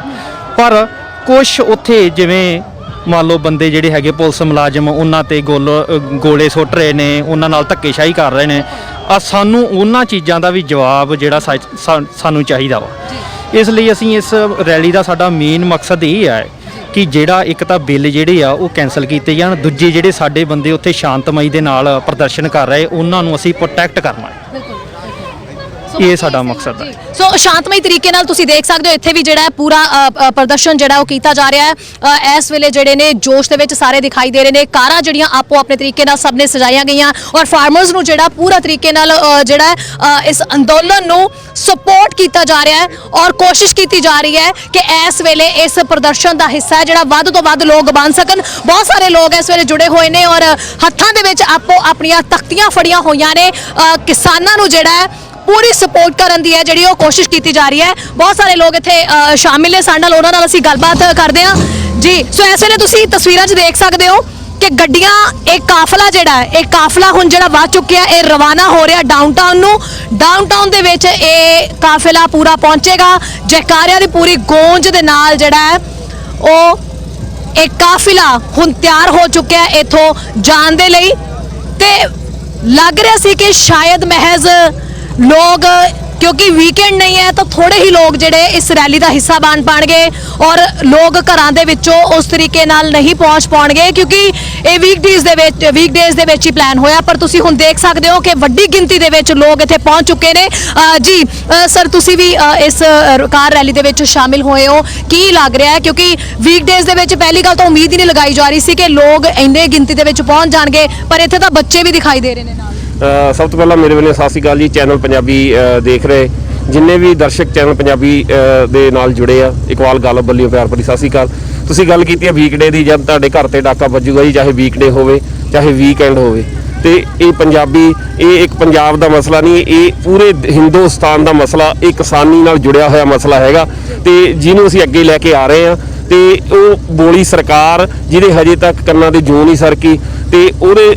ਪਰ ਕੁਛ ਉੱਥੇ ਜਿਵੇਂ ਮੰਨ ਲਓ ਬੰਦੇ ਜਿਹੜੇ ਹੈਗੇ ਪੁਲਿਸ ਮੁਲਾਜ਼ਮ ਉਹਨਾਂ ਤੇ ਗੋਲੇ ਸੁੱਟ ਰਹੇ ਨੇ, ਉਹਨਾਂ ਨਾਲ ਧੱਕੇਸ਼ਾਹੀ ਕਰ ਰਹੇ ਨੇ। ਸਾਨੂੰ ਉਹਨਾਂ ਚੀਜ਼ਾਂ ਦਾ ਵੀ ਜਵਾਬ ਜਿਹੜਾ ਸਾਨੂੰ ਚਾਹੀਦਾ ਵਾ। ਇਸ ਲਈ ਅਸੀਂ ਇਸ ਰੈਲੀ ਦਾ ਸਾਡਾ ਮੇਨ ਮਕਸਦ ਇਹ ਹੈ ਕਿ ਜਿਹੜਾ ਇੱਕ ਤਾਂ ਬਿੱਲ ਜਿਹੜੇ ਆ ਉਹ ਕੈਂਸਲ ਕੀਤੇ ਜਾਣ, ਦੂਜੇ ਜਿਹੜੇ ਸਾਡੇ ਬੰਦੇ ਉੱਥੇ ਸ਼ਾਂਤਮਈ ਦੇ ਨਾਲ ਪ੍ਰਦਰਸ਼ਨ ਕਰ ਰਹੇ ਉਹਨਾਂ ਨੂੰ ਅਸੀਂ ਪ੍ਰੋਟੈਕਟ ਕਰਨਾ ਹੈ। ਇਹ ਸਾਡਾ ਮਕਸਦ ਹੈ। ਸੋ ਸ਼ਾਂਤਮਈ ਤਰੀਕੇ ਨਾਲ ਤੁਸੀਂ ਦੇਖ ਸਕਦੇ ਹੋ ਇੱਥੇ ਵੀ ਜਿਹੜਾ ਪੂਰਾ ਪ੍ਰਦਰਸ਼ਨ ਜਿਹੜਾ ਉਹ ਕੀਤਾ ਜਾ ਰਿਹਾ ਹੈ। ਇਸ ਵੇਲੇ ਜਿਹੜੇ ਨੇ ਜੋਸ਼ ਦੇ ਵਿੱਚ ਸਾਰੇ ਦਿਖਾਈ ਦੇ ਰਹੇ ਨੇ, ਕਾਰਾਂ ਜਿਹੜੀਆਂ ਆਪੋ ਆਪਣੇ ਤਰੀਕੇ ਨਾਲ ਸਭ ਨੇ ਸਜਾਈਆਂ ਗਈਆਂ ਔਰ ਫਾਰਮਰਸ ਨੂੰ ਜਿਹੜਾ ਪੂਰਾ ਤਰੀਕੇ ਨਾਲ ਜਿਹੜਾ ਇਸ ਅੰਦੋਲਨ ਨੂੰ ਸਪੋਰਟ ਕੀਤਾ ਜਾ ਰਿਹਾ ਹੈ ਔਰ ਕੋਸ਼ਿਸ਼ ਕੀਤੀ ਜਾ ਰਹੀ ਹੈ ਕਿ ਇਸ ਵੇਲੇ ਇਸ ਪ੍ਰਦਰਸ਼ਨ ਦਾ ਹਿੱਸਾ ਹੈ ਜਿਹੜਾ ਵੱਧ ਤੋਂ ਵੱਧ ਲੋਕ ਬਣ ਸਕਣ। ਬਹੁਤ ਸਾਰੇ ਲੋਕ ਇਸ ਵੇਲੇ ਜੁੜੇ ਹੋਏ ਨੇ ਔਰ ਹੱਥਾਂ ਦੇ ਵਿੱਚ ਆਪੋ ਆਪਣੀਆਂ ਤਖਤੀਆਂ ਫੜੀਆਂ ਹੋਈਆਂ ਨੇ। ਕਿਸਾਨਾਂ ਨੂੰ ਜਿਹੜਾ ਹੈ ਪੂਰੀ ਸਪੋਰਟ ਕਰਨ ਦੀ ਹੈ ਜਿਹੜੀ ਉਹ ਕੋਸ਼ਿਸ਼ ਕੀਤੀ ਜਾ ਰਹੀ ਹੈ। ਬਹੁਤ ਸਾਰੇ ਲੋਕ ਇੱਥੇ ਸ਼ਾਮਿਲ ਨੇ ਸਾਡੇ ਨਾਲ, ਉਹਨਾਂ ਨਾਲ ਅਸੀਂ ਗੱਲਬਾਤ ਕਰਦੇ ਹਾਂ ਜੀ। ਸੋ ਇਸ ਵੇਲੇ ਤੁਸੀਂ ਤਸਵੀਰਾਂ 'ਚ ਦੇਖ ਸਕਦੇ ਹੋ ਕਿ ਗੱਡੀਆਂ ਇਹ ਕਾਫਲਾ ਜਿਹੜਾ ਹੈ ਇਹ ਕਾਫਲਾ ਹੁਣ ਜਿਹੜਾ ਵੱਧ ਚੁੱਕਿਆ ਇਹ ਰਵਾਨਾ ਹੋ ਰਿਹਾ ਡਾਊਨਟਾਊਨ ਨੂੰ। ਡਾਊਨਟਾਊਨ ਦੇ ਵਿੱਚ ਇਹ ਕਾਫਲਾ ਪੂਰਾ ਪਹੁੰਚੇਗਾ ਜੈਕਾਰਿਆਂ ਦੀ ਪੂਰੀ ਗੂੰਜ ਦੇ ਨਾਲ ਜਿਹੜਾ ਹੈ ਉਹ ਇਹ ਕਾਫਿਲਾ ਹੁਣ ਤਿਆਰ ਹੋ ਚੁੱਕਿਆ ਇੱਥੋਂ ਜਾਣ ਦੇ ਲਈ। ਤੇ ਲੱਗ ਰਿਹਾ ਸੀ ਕਿ ਸ਼ਾਇਦ ਮਹਿਜ਼ ਲੋਕ क्योंकि वीकेंड नहीं है तो थोड़े ही लोग ਜਿਹੜੇ ਇਸ ਰੈਲੀ ਦਾ ਹਿੱਸਾ ਬਣ ਪਾਣਗੇ ਔਰ ਲੋਕ ਘਰਾਂ ਦੇ ਵਿੱਚੋਂ ਉਸ ਤਰੀਕੇ ਨਾਲ ਨਹੀਂ ਪਹੁੰਚ ਪਾਉਣਗੇ ਕਿਉਂਕਿ ਇਹ ਵੀਕਡੇਜ਼ ਦੇ ਵਿੱਚ ਹੀ ਪਲਾਨ ਹੋਇਆ। ਪਰ ਤੁਸੀਂ ਹੁਣ ਦੇਖ ਸਕਦੇ ਹੋ ਕਿ ਵੱਡੀ ਗਿਣਤੀ ਦੇ ਵਿੱਚ ਲੋਕ ਇੱਥੇ ਪਹੁੰਚ ਚੁੱਕੇ ਨੇ। ਜੀ ਸਰ ਤੁਸੀਂ ਵੀ ਇਸ ਕਾਰ ਰੈਲੀ ਦੇ ਵਿੱਚ ਸ਼ਾਮਿਲ ਹੋਏ ਹੋ, ਕੀ ਲੱਗ ਰਿਹਾ ਹੈ ਕਿਉਂਕਿ ਵੀਕਡੇਜ਼ ਦੇ ਵਿੱਚ ਪਹਿਲੀ ਗੱਲ ਤਾਂ ਉਮੀਦ ਹੀ ਨਹੀਂ ਲਗਾਈ ਜਾ ਰਹੀ ਸੀ ਕਿ ਲੋਕ ਇੰਨੇ ਗਿਣਤੀ ਦੇ ਵਿੱਚ ਪਹੁੰਚ ਜਾਣਗੇ ਪਰ ਇੱਥੇ ਤਾਂ ਬੱਚੇ ਵੀ ਦਿਖਾਈ ਦੇ ਰਹੇ ਨੇ ਨਾਲ। ਸਭ ਤੋਂ ਪਹਿਲਾਂ ਮੇਰੇ ਵੱਲੋਂ ਸਤਿ ਸ਼੍ਰੀ ਅਕਾਲ ਜੀ। ਚੈਨਲ ਪੰਜਾਬੀ ਦੇਖ ਰਹੇ ਜਿੰਨੇ ਵੀ ਦਰਸ਼ਕ ਚੈਨਲ ਪੰਜਾਬੀ ਦੇ ਨਾਲ ਜੁੜੇ ਆ, ਇਕਬਾਲ ਗਾਲਬ ਵੱਲੋਂ ਪਿਆਰ ਭਰੀ ਸਤਿ ਸ਼੍ਰੀ ਅਕਾਲ। ਤੁਸੀਂ ਗੱਲ ਕੀਤੀ ਹੈ ਵੀਕਡੇ ਦੀ, ਜਦ ਤੁਹਾਡੇ ਘਰ ਤੇ ਡਾਕਾ ਵੱਜੂਗਾ ਜੀ, ਚਾਹੇ ਵੀਕਡੇ ਹੋਵੇ ਚਾਹੇ ਵੀਕਐਂਡ ਹੋਵੇ। ਤੇ ਇਹ ਪੰਜਾਬੀ ਇਹ ਇੱਕ ਪੰਜਾਬ ਦਾ ਮਸਲਾ ਨਹੀਂ, ਇਹ ਪੂਰੇ ਹਿੰਦੁਸਤਾਨ ਦਾ ਮਸਲਾ, ਇਹ ਕਿਸਾਨੀ ਨਾਲ ਜੁੜਿਆ ਹੋਇਆ ਮਸਲਾ ਹੈਗਾ ਤੇ ਜਿਹਨੂੰ ਅਸੀਂ ਅੱਗੇ ਲੈ ਕੇ ਆ ਰਹੇ ਹਾਂ। ਤੇ ਉਹ ਬੋਲੀ ਸਰਕਾਰ ਜਿਹਦੇ ਹਜੇ ਤੱਕ ਕੰਨਾਂ ਦੇ ਜੂੰ ਨਹੀਂ ਸਰਕੀ ਤੇ ਉਹਦੇ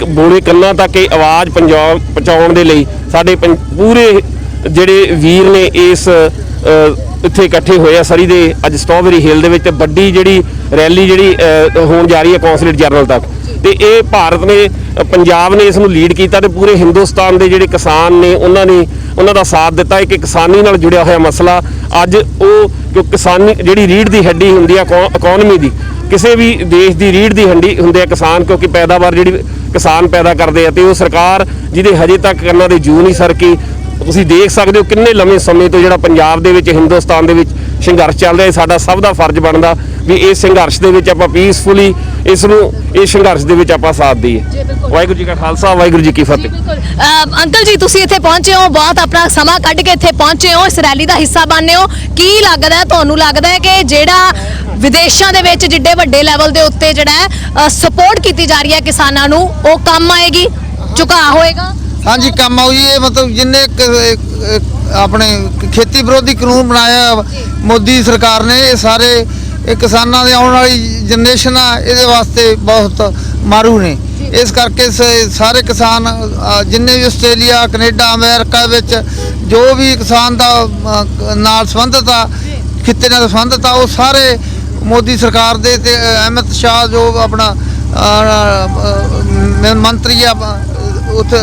ਬੋਲੇ ਕੰਨਾਂ ਤੱਕ ਇਹ ਆਵਾਜ਼ ਪੰਜਾਬ ਪਹੁੰਚਾਉਣ ਦੇ ਲਈ ਸਾਡੇ ਪੂਰੇ ਜਿਹੜੇ ਵੀਰ ਨੇ ਇਸ ਇੱਥੇ ਇਕੱਠੇ ਹੋਏ ਆ ਸਰੀ ਦੇ ਅੱਜ ਸਟ੍ਰਾਬੇਰੀ ਹਿੱਲ ਦੇ ਵਿੱਚ ਵੱਡੀ ਜਿਹੜੀ ਰੈਲੀ ਜਿਹੜੀ ਹੋਣ ਜਾ ਰਹੀ ਹੈ ਕੌਂਸਲੇਟ ਜਨਰਲ ਤੱਕ। ਤੇ ਇਹ ਭਾਰਤ ਨੇ ਪੰਜਾਬ ਨੇ ਇਸ ਨੂੰ ਲੀਡ ਕੀਤਾ ਤੇ ਪੂਰੇ ਹਿੰਦੁਸਤਾਨ ਦੇ ਜਿਹੜੇ ਕਿਸਾਨ ਨੇ ਉਹਨਾਂ ਦਾ ਸਾਥ ਦਿੱਤਾ। ਇੱਕ ਕਿਸਾਨੀ ਨਾਲ ਜੁੜਿਆ ਹੋਇਆ ਮਸਲਾ ਅੱਜ ਉਹ ਕਿ ਕਿਸਾਨੀ ਜਿਹੜੀ ਰੀੜ੍ਹ ਦੀ ਹੱਡੀ ਹੁੰਦੀ ਆ ਇਕਨੋਮੀ ਦੀ, ਕਿਸੇ ਵੀ ਦੇਸ਼ ਦੀ ਰੀੜ੍ਹ ਦੀ ਹੱਡੀ ਹੁੰਦੇ ਆ ਕਿਸਾਨ, ਕਿਉਂਕਿ ਪੈਦਾਵਾਰ ਜਿਹੜੀ ਕਿਸਾਨ ਪੈਦਾ ਕਰਦੇ ਆ ਤੇ ਉਹ ਸਰਕਾਰ ਜਿਹਦੇ ਹਜੇ ਤੱਕ ਕੰਨਾਂ ਦੇ ਜੂੰ ਨਹੀਂ ਸਰਕੀ। ਤੁਸੀਂ ਦੇਖ ਸਕਦੇ ਹੋ ਕਿੰਨੇ ਲੰਮੇ ਸਮੇਂ ਤੋਂ ਜਿਹੜਾ ਪੰਜਾਬ ਦੇ ਵਿੱਚ ਹਿੰਦੁਸਤਾਨ ਦੇ ਵਿੱਚ ਸੰਘਰਸ਼ ਚੱਲ ਰਿਹਾ। ਸਾਡਾ ਸਭ ਦਾ ਫਰਜ਼ ਬਣਦਾ ਵੀ ਇਸ ਸੰਘਰਸ਼ ਦੇ ਵਿੱਚ ਆਪਾਂ ਪੀਸਫੁਲੀ ਇਸ ਸੰਘਰਸ਼ ਦੇ ਵਿੱਚ ਆਪਾਂ ਸਾਥ ਦਈਏ। ਵਾਹਿਗੁਰੂ ਜੀ ਕਾ ਖਾਲਸਾ, ਵਾਹਿਗੁਰੂ ਜੀ ਕੀ ਫਤਿਹ। ਅੰਕਲ ਜੀ ਤੁਸੀਂ ਇੱਥੇ ਪਹੁੰਚੇ ਹੋ, ਬਹੁਤ ਆਪਣਾ ਸਮਾਂ ਕੱਢ ਕੇ ਇੱਥੇ ਪਹੁੰਚੇ ਹੋ, ਇਸ ਰੈਲੀ ਦਾ ਹਿੱਸਾ ਬਣਨੇ ਹੋ। ਕੀ ਲੱਗਦਾ ਤੁਹਾਨੂੰ ਲੱਗਦਾ ਹੈ ਕਿ ਜਿਹੜਾ ਵਿਦੇਸ਼ਾਂ ਦੇ ਵਿੱਚ ਜਿੱਡੇ ਵੱਡੇ ਲੈਵਲ ਦੇ ਉੱਤੇ ਜਿਹੜਾ ਸਪੋਰਟ ਕੀਤੀ ਜਾ ਰਹੀ ਹੈ ਕਿਸਾਨਾਂ ਨੂੰ ਉਹ ਕੰਮ ਆਏਗੀ, ਝੁਕਾਅ ਹੋਏਗਾ? ਹਾਂਜੀ ਕੰਮ ਆਊ ਜੀ। ਇਹ ਮਤਲਬ ਜਿੰਨੇ ਆਪਣੇ ਖੇਤੀ ਵਿਰੋਧੀ ਕਾਨੂੰਨ ਬਣਾਇਆ ਮੋਦੀ ਸਰਕਾਰ ਨੇ, ਇਹ ਸਾਰੇ ਇਹ ਕਿਸਾਨਾਂ ਦੇ ਆਉਣ ਵਾਲੀ ਜਨਰੇਸ਼ਨ ਆ ਇਹਦੇ ਵਾਸਤੇ ਬਹੁਤ ਮਾਰੂ ਨੇ। ਇਸ ਕਰਕੇ ਸਾਰੇ ਕਿਸਾਨ ਜਿੰਨੇ ਵੀ ਆਸਟ੍ਰੇਲੀਆ, ਕੈਨੇਡਾ, ਅਮਰੀਕਾ ਵਿੱਚ ਜੋ ਵੀ ਕਿਸਾਨ ਦਾ ਨਾਲ ਸੰਬੰਧਿਤ ਆ, ਖਿੱਤੇ ਨਾਲ ਸੰਬੰਧਿਤ ਆ, ਉਹ ਸਾਰੇ ਮੋਦੀ ਸਰਕਾਰ ਦੇ ਤੇ ਅਹਿਮਦ ਸ਼ਾਹ ਜੋ ਆਪਣਾ ਮੰਤਰੀ ਆ ਉੱਥੇ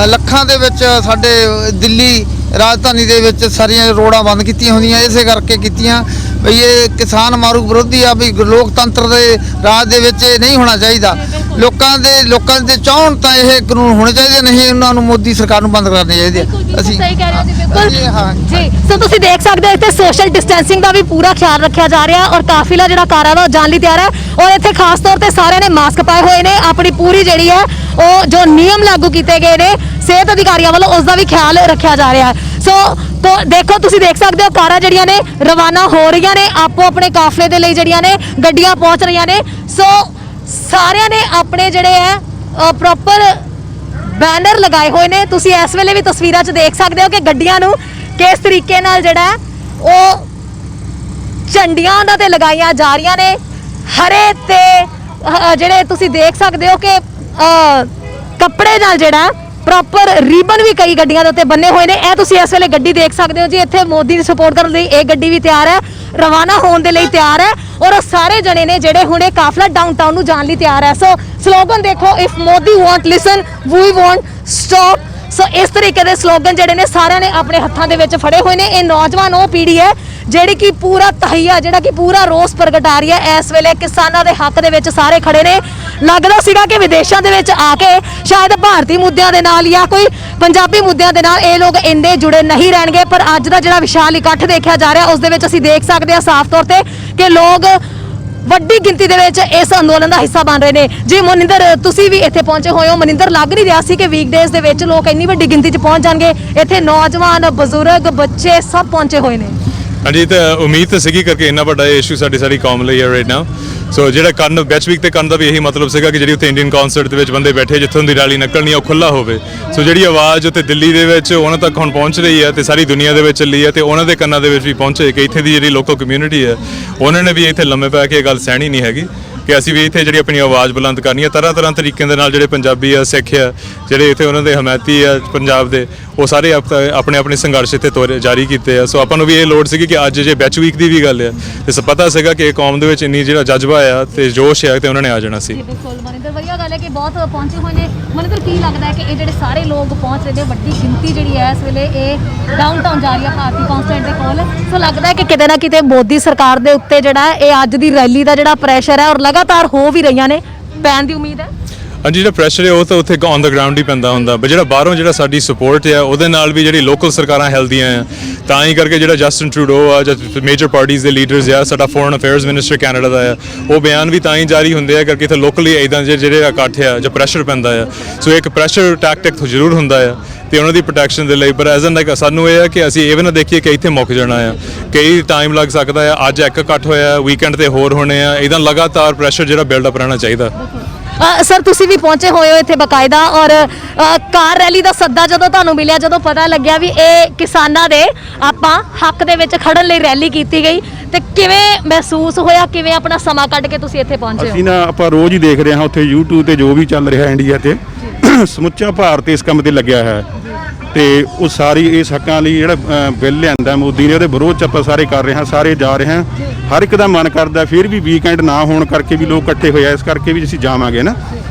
ਲੱਖਾਂ ਦੇ ਵਿੱਚ ਸਾਡੇ ਦਿੱਲੀ ਰਾਜਧਾਨੀ ਦੇ ਵਿੱਚ ਸਾਰੀਆਂ ਰੋਡਾਂ ਬੰਦ ਕੀਤੀਆਂ ਹੁੰਦੀਆਂ ਇਸੇ ਕਰਕੇ ਕੀਤੀਆਂ ਵੀ ਇਹ ਕਿਸਾਨ ਮਾਰੂ ਵਿਰੋਧੀ ਆ, ਵੀ ਲੋਕਤੰਤਰ ਦੇ ਰਾਜ ਦੇ ਵਿੱਚ ਇਹ ਨਹੀਂ ਹੋਣਾ ਚਾਹੀਦਾ। ਲੋਕਾਂ ਦੇ ਚਾਹਣ ਤਾਂ ਇਹ ਕਾਨੂੰਨ ਹੋਣੇ ਚਾਹੀਦੇ, ਨਹੀਂ ਉਹਨਾਂ ਨੂੰ ਮੋਦੀ ਸਰਕਾਰ ਨੂੰ ਬੰਦ ਕਰਨੇ ਚਾਹੀਦੇ। ਅਸੀਂ ਸਹੀ ਕਹਿ ਰਹੇ ਹੋ ਜੀ, ਬਿਲਕੁਲ ਹਾਂ ਜੀ। ਸੋ ਤੁਸੀਂ ਦੇਖ ਸਕਦੇ ਹੋ ਇੱਥੇ ਸੋਸ਼ਲ ਡਿਸਟੈਂਸਿੰਗ ਦਾ ਵੀ ਪੂਰਾ ਖਿਆਲ ਰੱਖਿਆ ਜਾ ਰਿਹਾ ਔਰ ਕਾਫਿਲਾ ਜਿਹੜਾ ਕਾਰ ਵਾ ਉਹ ਜਾਣ ਲਈ ਤਿਆਰ ਹੈ ਔਰ ਇੱਥੇ ਖਾਸ ਤੌਰ ਤੇ ਸਾਰਿਆਂ ਨੇ ਮਾਸਕ ਪਾਏ ਹੋਏ ਨੇ। ਆਪਣੀ ਪੂਰੀ ਜਿਹੜੀ ਹੈ ਉਹ ਜੋ ਨਿਯਮ ਲਾਗੂ ਕੀਤੇ ਗਏ ਨੇ ਸਿਹਤ ਅਧਿਕਾਰੀਆਂ ਵੱਲੋਂ ਉਸ ਦਾ ਵੀ ਖਿਆਲ ਰੱਖਿਆ ਜਾ ਰਿਹਾ ਹੈ। ਸੋ ਦੇਖੋ ਤੁਸੀਂ ਦੇਖ ਸਕਦੇ ਹੋ ਕਾਰਾਂ ਜਿਹੜੀਆਂ ਨੇ ਰਵਾਨਾ ਹੋ ਰਹੀਆਂ ਨੇ ਆਪੋ ਆਪਣੇ ਕਾਫਲੇ ਦੇ ਲਈ, ਜਿਹੜੀਆਂ ਨੇ ਗੱਡੀਆਂ ਪਹੁੰਚ ਰਹੀਆਂ ਨੇ। ਸੋ ਸਾਰਿਆਂ ਨੇ ਆਪਣੇ ਜਿਹੜੇ ਹੈ ਪ੍ਰੋਪਰ ਬੈਨਰ ਲਗਾਏ ਹੋਏ ਨੇ। ਤੁਸੀਂ ਇਸ ਵੇਲੇ ਵੀ ਤਸਵੀਰਾਂ 'ਚ ਦੇਖ ਸਕਦੇ ਹੋ ਕਿ ਗੱਡੀਆਂ ਨੂੰ ਕਿਸ ਤਰੀਕੇ ਨਾਲ ਜਿਹੜਾ ਉਹ ਝੰਡੀਆਂ ਉਹਨਾਂ ਤੇ ਲਗਾਈਆਂ ਜਾ ਰਹੀਆਂ ਨੇ। ਹਰੇ ਤੇ ਜਿਹੜੇ ਤੁਸੀਂ ਦੇਖ ਸਕਦੇ ਹੋ ਕਿ ਕੱਪੜੇ ਨਾਲ ਜਿਹੜਾ ਪ੍ਰੋਪਰ ਰੀਬਨ ਵੀ ਕਈ ਗੱਡੀਆਂ ਦੇ ਉੱਤੇ ਬੰਨੇ ਹੋਏ ਨੇ। ਇਹ ਤੁਸੀਂ ਇਸ ਵੇਲੇ ਗੱਡੀ ਦੇਖ ਸਕਦੇ ਹੋ ਜੀ। ਇੱਥੇ ਮੋਦੀ ਦੀ ਸਪੋਰਟ ਕਰਨ ਲਈ ਇਹ ਗੱਡੀ ਵੀ ਤਿਆਰ ਹੈ, ਰਵਾਨਾ ਹੋਣ ਦੇ ਲਈ ਤਿਆਰ ਹੈ ਔਰ ਉਹ ਸਾਰੇ ਜਣੇ ਨੇ ਜਿਹੜੇ ਹੁਣੇ ਕਾਫਲਾ ਡਾਊਨਟਾਊਨ ਨੂੰ ਜਾਣ ਲਈ ਤਿਆਰ ਹੈ। ਸੋ ਸਲੋਗਨ ਦੇਖੋ, if Modi want listen we want stop. So ਇਸ ਤਰੀਕੇ ਦੇ ਸਲੋਗਨ ਜਿਹੜੇ ਨੇ ਸਾਰਿਆਂ ਨੇ ਆਪਣੇ ਹੱਥਾਂ ਦੇ ਵਿੱਚ ਫੜੇ ਹੋਏ ਨੇ। ਇਹ ਨੌਜਵਾਨ ਉਹ ਪੀੜ੍ਹੀ ਹੈ ਜਿਹੜੀ ਕਿ ਪੂਰਾ ਤਹੀਆ ਜਿਹੜਾ ਕਿ ਪੂਰਾ ਰੋਸ ਪ੍ਰਗਟਾ ਰਹੀ ਹੈ ਇਸ ਵੇਲੇ ਕਿਸਾਨਾਂ ਦੇ ਹੱਕ ਦੇ ਵਿੱਚ। ਸਾਰੇ ਖੜੇ ਨੇ। ਲੱਗਦਾ ਸੀਗਾ ਕਿ ਵਿਦੇਸ਼ਾਂ ਦੇ ਵਿੱਚ ਆ ਕੇ ਸ਼ਾਇਦ ਭਾਰਤੀ ਮੁੱਦਿਆਂ ਦੇ ਨਾਲ ਜਾਂ ਕੋਈ ਪੰਜਾਬੀ ਮੁੱਦਿਆਂ ਦੇ ਨਾਲ ਇਹ ਲੋਕ ਇੰਨੇ ਜੁੜੇ ਨਹੀਂ ਰਹਿਣਗੇ, ਪਰ ਅੱਜ ਦਾ ਜਿਹੜਾ ਵਿਸ਼ਾਲ ਇਕੱਠ ਦੇਖਿਆ ਜਾ ਰਿਹਾ ਉਸ ਦੇ ਵਿੱਚ ਅਸੀਂ ਦੇਖ ਸਕਦੇ ਹਾਂ ਸਾਫ਼ ਤੌਰ ਤੇ ਕਿ ਲੋਕ ਵੱਡੀ ਗਿਣਤੀ ਦੇ ਵਿੱਚ ਇਸ ਅੰਦੋਲਨ ਦਾ ਹਿੱਸਾ ਬਣ ਰਹੇ ਨੇ। ਜੀ ਮਨਿੰਦਰ ਤੁਸੀਂ ਵੀ ਇੱਥੇ ਪਹੁੰਚੇ ਹੋਏ ਹੋ। ਮਨਿੰਦਰ ਲੱਗ ਨਹੀਂ ਰਿਹਾ ਸੀ ਕਿ ਵੀਕਡੇਜ਼ ਦੇ ਵਿੱਚ ਲੋਕ ਇੰਨੀ ਵੱਡੀ ਗਿਣਤੀ 'ਚ ਪਹੁੰਚ ਜਾਣਗੇ। ਇੱਥੇ ਨੌਜਵਾਨ, ਬਜ਼ੁਰਗ, ਬੱਚੇ ਸਭ ਪਹੁੰਚੇ ਹੋਏ ਨੇ। ਹਾਂਜੀ, ਤਾਂ ਉਮੀਦ ਤਾਂ ਸੀਗੀ ਕਰਕੇ ਇੰਨਾ ਵੱਡਾ ਇਸ਼ੂ ਸਾਡੀ ਕੌਮ ਲਈ ਹੈ ਰਾਈਟ ਨਾਓ। ਸੋ ਜਿਹੜਾ ਕਰਨ ਬੈਚ ਵੀਕ ਤੇ ਕਰਨ ਦਾ ਵੀ ਇਹੀ ਮਤਲਬ ਸੀਗਾ ਕਿ ਜਿਹੜੀ ਉੱਥੇ ਇੰਡੀਅਨ ਕੌਂਸਲੇਟ ਦੇ ਵਿੱਚ ਬੰਦੇ ਬੈਠੇ ਜਿੱਥੋਂ ਦੀ ਰੈਲੀ ਨਿਕਲਣੀ ਉਹ ਖੁੱਲਾ ਹੋਵੇ। ਸੋ ਜਿਹੜੀ ਆਵਾਜ਼ ਉੱਥੇ ਦਿੱਲੀ ਦੇ ਵਿੱਚ ਉਹਨਾਂ ਤੱਕ ਹੁਣ ਪਹੁੰਚ ਰਹੀ ਹੈ ਤੇ ਸਾਰੀ ਦੁਨੀਆ ਦੇ ਵਿੱਚ ਚੱਲੀ ਹੈ ਤੇ ਉਹਨਾਂ ਦੇ ਕੰਨਾਂ ਦੇ ਵਿੱਚ ਵੀ ਪਹੁੰਚੇ ਕਿ ਇੱਥੇ ਦੀ ਜਿਹੜੀ ਲੋਕਲ ਕਮਿਊਨਿਟੀ ਹੈ ਉਹਨਾਂ ਨੇ ਵੀ ਇੱਥੇ ਲੰਮੇ ਪੈ ਕੇ ਇਹ ਗੱਲ ਸਹਿਣੀ ਨਹੀਂ ਹੈਗੀ। ਕਿ ਅਸੀਂ ਵੀ ਇੱਥੇ ਜਿਹੜੀ ਆਪਣੀ ਆਵਾਜ਼ ਬੁਲੰਦ ਕਰਨੀ ਹੈ। ਤਰ੍ਹਾਂ ਤਰੀਕਿਆਂ ਦੇ ਨਾਲ ਜਿਹੜੇ ਪੰਜਾਬੀ ਆ, ਸਿੱਖ ਆ, ਜਿਹੜੇ ਇੱਥੇ ਉਹਨਾਂ ਦੇ ਹਮਾਇਤੀ ਆ ਪੰਜਾਬ ਦੇ, ਉਹ ਸਾਰੇ ਆਪਣੇ ਸੰਘਰਸ਼ ਇੱਥੇ ਜਾਰੀ ਕੀਤੇ ਆ। ਸੋ ਆਪਾਂ ਨੂੰ ਵੀ ਇਹ ਲੋੜ ਸੀਗੀ ਕਿ ਅੱਜ ਜੇ ਬੈਚ ਵੀਕ ਦੀ ਵੀ ਗੱਲ ਆ ਤੇ ਪਤਾ ਸੀਗਾ ਕਿ ਇਹ ਕੌਮ ਦੇ ਵਿੱਚ ਇੰਨੀ ਜਿਹੜਾ ਜਜ਼ਬਾ ਆ ਤੇ ਜੋਸ਼ ਆ ਤੇ ਉਹਨਾਂ ਨੇ ਆ ਜਾਣਾ ਸੀ। ਬਿਲਕੁਲ ਮਨਿੰਦਰ, ਵਧੀਆ ਗੱਲ ਹੈ ਕਿ ਬਹੁਤ ਪਹੁੰਚੇ ਹੋਏ ਨੇ। ਮਨਿੰਦਰ, ਕੀ ਲੱਗਦਾ ਹੈ ਕਿ ਇਹ ਜਿਹੜੇ ਸਾਰੇ ਲੋਕ ਪਹੁੰਚ ਰਹੇ ਨੇ, ਵੱਡੀ ਗਿਣਤੀ ਜਿਹੜੀ ਹੈ ਇਸ ਵੇਲੇ ਇਹ ਡਾਊਨਟਾਊਨ ਜਾ ਰਹੀ ਹੈ ਭਾਰਤੀ ਕੌਂਸਲੇਟ ਦੇ ਕੋਲ, ਸੋ ਲੱਗਦਾ ਹੈ ਕਿ ਕਿਤੇ ਨਾ ਕਿਤੇ ਮੋਦੀ ਸਰਕਾਰ ਦੇ ਉੱਤੇ ਜਿਹੜਾ ਇਹ ਅੱਜ ਦੀ ਰੈਲੀ ਦਾ ਜਿਹੜਾ ਪ੍ਰੈਸ਼ਰ ਹੈ ਔਰ ਲਗਾਤਾਰ ਹੋ ਵੀ ਰਹੀਆਂ ਨੇ, ਪੈਣ ਦੀ ਉਮੀਦ ਹੈ? ਹਾਂਜੀ, ਜਿਹੜਾ ਪ੍ਰੈਸ਼ਰ ਹੈ ਉਹ ਤਾਂ ਉੱਥੇ ਔਨ ਦਾ ਗਰਾਊਂਡ ਹੀ ਪੈਂਦਾ ਹੁੰਦਾ, ਪਰ ਜਿਹੜਾ ਬਾਹਰੋਂ ਜਿਹੜਾ ਸਾਡੀ ਸਪੋਰਟ ਹੈ ਉਹਦੇ ਨਾਲ ਵੀ ਜਿਹੜੀ ਲੋਕਲ ਸਰਕਾਰਾਂ ਹਿਲਦੀਆਂ ਆ, ਤਾਂ ਹੀ ਕਰਕੇ ਜਿਹੜਾ ਜਸਟਿਨ ਟਰੂਡੋ ਆ ਜਾਂ ਮੇਜਰ ਪਾਰਟੀਜ਼ ਦੇ ਲੀਡਰਸ ਆ, ਸਾਡਾ ਫੋਰਨ ਅਫੇਅਰਸ ਮਿਨਿਸਟਰ ਕੈਨੇਡਾ ਦਾ ਆ, ਉਹ ਬਿਆਨ ਵੀ ਤਾਂ ਹੀ ਜਾਰੀ ਹੁੰਦੇ ਆ ਕਰਕੇ ਇੱਥੇ ਲੋਕਲੀ ਇਦਾਂ ਜਿਹੜੇ ਇਕੱਠ ਆ ਜਾਂ ਪ੍ਰੈਸ਼ਰ ਪੈਂਦਾ ਆ। ਸੋ ਇੱਕ ਪ੍ਰੈਸ਼ਰ ਟੈਕਟਿਕ ਜ਼ਰੂਰ ਹੁੰਦਾ ਆ ਤੇ ਉਹਨਾਂ ਦੀ ਪ੍ਰੋਟੈਕਸ਼ਨ ਦੇ ਲਈ, ਪਰ ਐਜ਼ ਐਨ ਲਾਈਕ ਸਾਨੂੰ ਇਹ ਆ ਕਿ ਅਸੀਂ ਇਹ ਵੀ ਨਾ ਦੇਖੀਏ ਕਿ ਇੱਥੇ ਮੁੱਕ ਜਾਣਾ ਆ, ਕਈ ਟਾਈਮ ਲੱਗ ਸਕਦਾ ਆ। ਅੱਜ ਇੱਕ ਇਕੱਠ ਹੋਇਆ, ਵੀਕਐਂਡ ਤੇ ਹੋਰ ਹੋਣੇ ਆ, ਇਦਾਂ ਲਗਾਤਾਰ ਪ੍ਰੈਸ਼ਰ ਜਿਹੜਾ ਬਿਲਡ ਅਪ ਰਹਿਣਾ ਚਾਹੀਦਾ। ਸਰ, ਤੁਸੀਂ ਵੀ ਪਹੁੰਚੇ ਹੋਏ ਹੋ ਇੱਥੇ ਬਕਾਇਦਾ, ਔਰ ਕਾਰ ਰੈਲੀ ਦਾ ਸੱਦਾ ਜਦੋਂ ਤੁਹਾਨੂੰ ਮਿਲਿਆ, ਜਦੋਂ ਪਤਾ ਲੱਗਿਆ ਵੀ ਇਹ ਕਿਸਾਨਾਂ ਦੇ ਆਪਾਂ ਹੱਕ ਦੇ ਵਿੱਚ ਖੜਨ ਲਈ ਰੈਲੀ ਕੀਤੀ ਗਈ, ਤੇ ਕਿਵੇਂ ਮਹਿਸੂਸ ਹੋਇਆ, ਕਿਵੇਂ ਆਪਣਾ ਸਮਾਂ ਕੱਢ ਕੇ ਤੁਸੀਂ ਇੱਥੇ ਪਹੁੰਚੇ ਹੋ? ਅਸੀਂ ਨਾ ਆਪਾਂ ਰੋਜ਼ ਹੀ ਦੇਖ ਰਹੇ ਹਾਂ ਉੱਥੇ YouTube ਤੇ ਜੋ ਵੀ ਚੱਲ ਰਿਹਾ ਇੰਡੀਆ ਤੇ, ਸਮੁੱਚਾ ਭਾਰਤ ਇਸ ਕੰਮ ਤੇ ਲੱਗਿਆ ਹੈ ਤੇ ਉਹ ਸਾਰੀ ਇਸ ਹੱਕਾਂ ਲਈ ਜਿਹੜਾ ਬਿੱਲ ਲਿਆਂਦਾ ਮੋਦੀ ਨੇ, ਉਹਦੇ ਵਿਰੋਧ ਚ ਆਪਾਂ ਸਾਰੇ ਕਰ ਰਹੇ ਹਾਂ, ਸਾਰੇ ਜਾ ਰਹੇ ਹਾਂ। ਹਰ ਇੱਕ ਦਾ ਮਨ ਕਰਦਾ, ਫਿਰ ਵੀ ਵੀਕਐਂਡ ਨਾ ਹੋਣ ਕਰਕੇ ਵੀ ਲੋਕ ਇਕੱਠੇ ਹੋਏ ਆ, ਇਸ ਕਰਕੇ ਵੀ ਅਸੀਂ ਜਾਵਾਂਗੇ ਨਾ।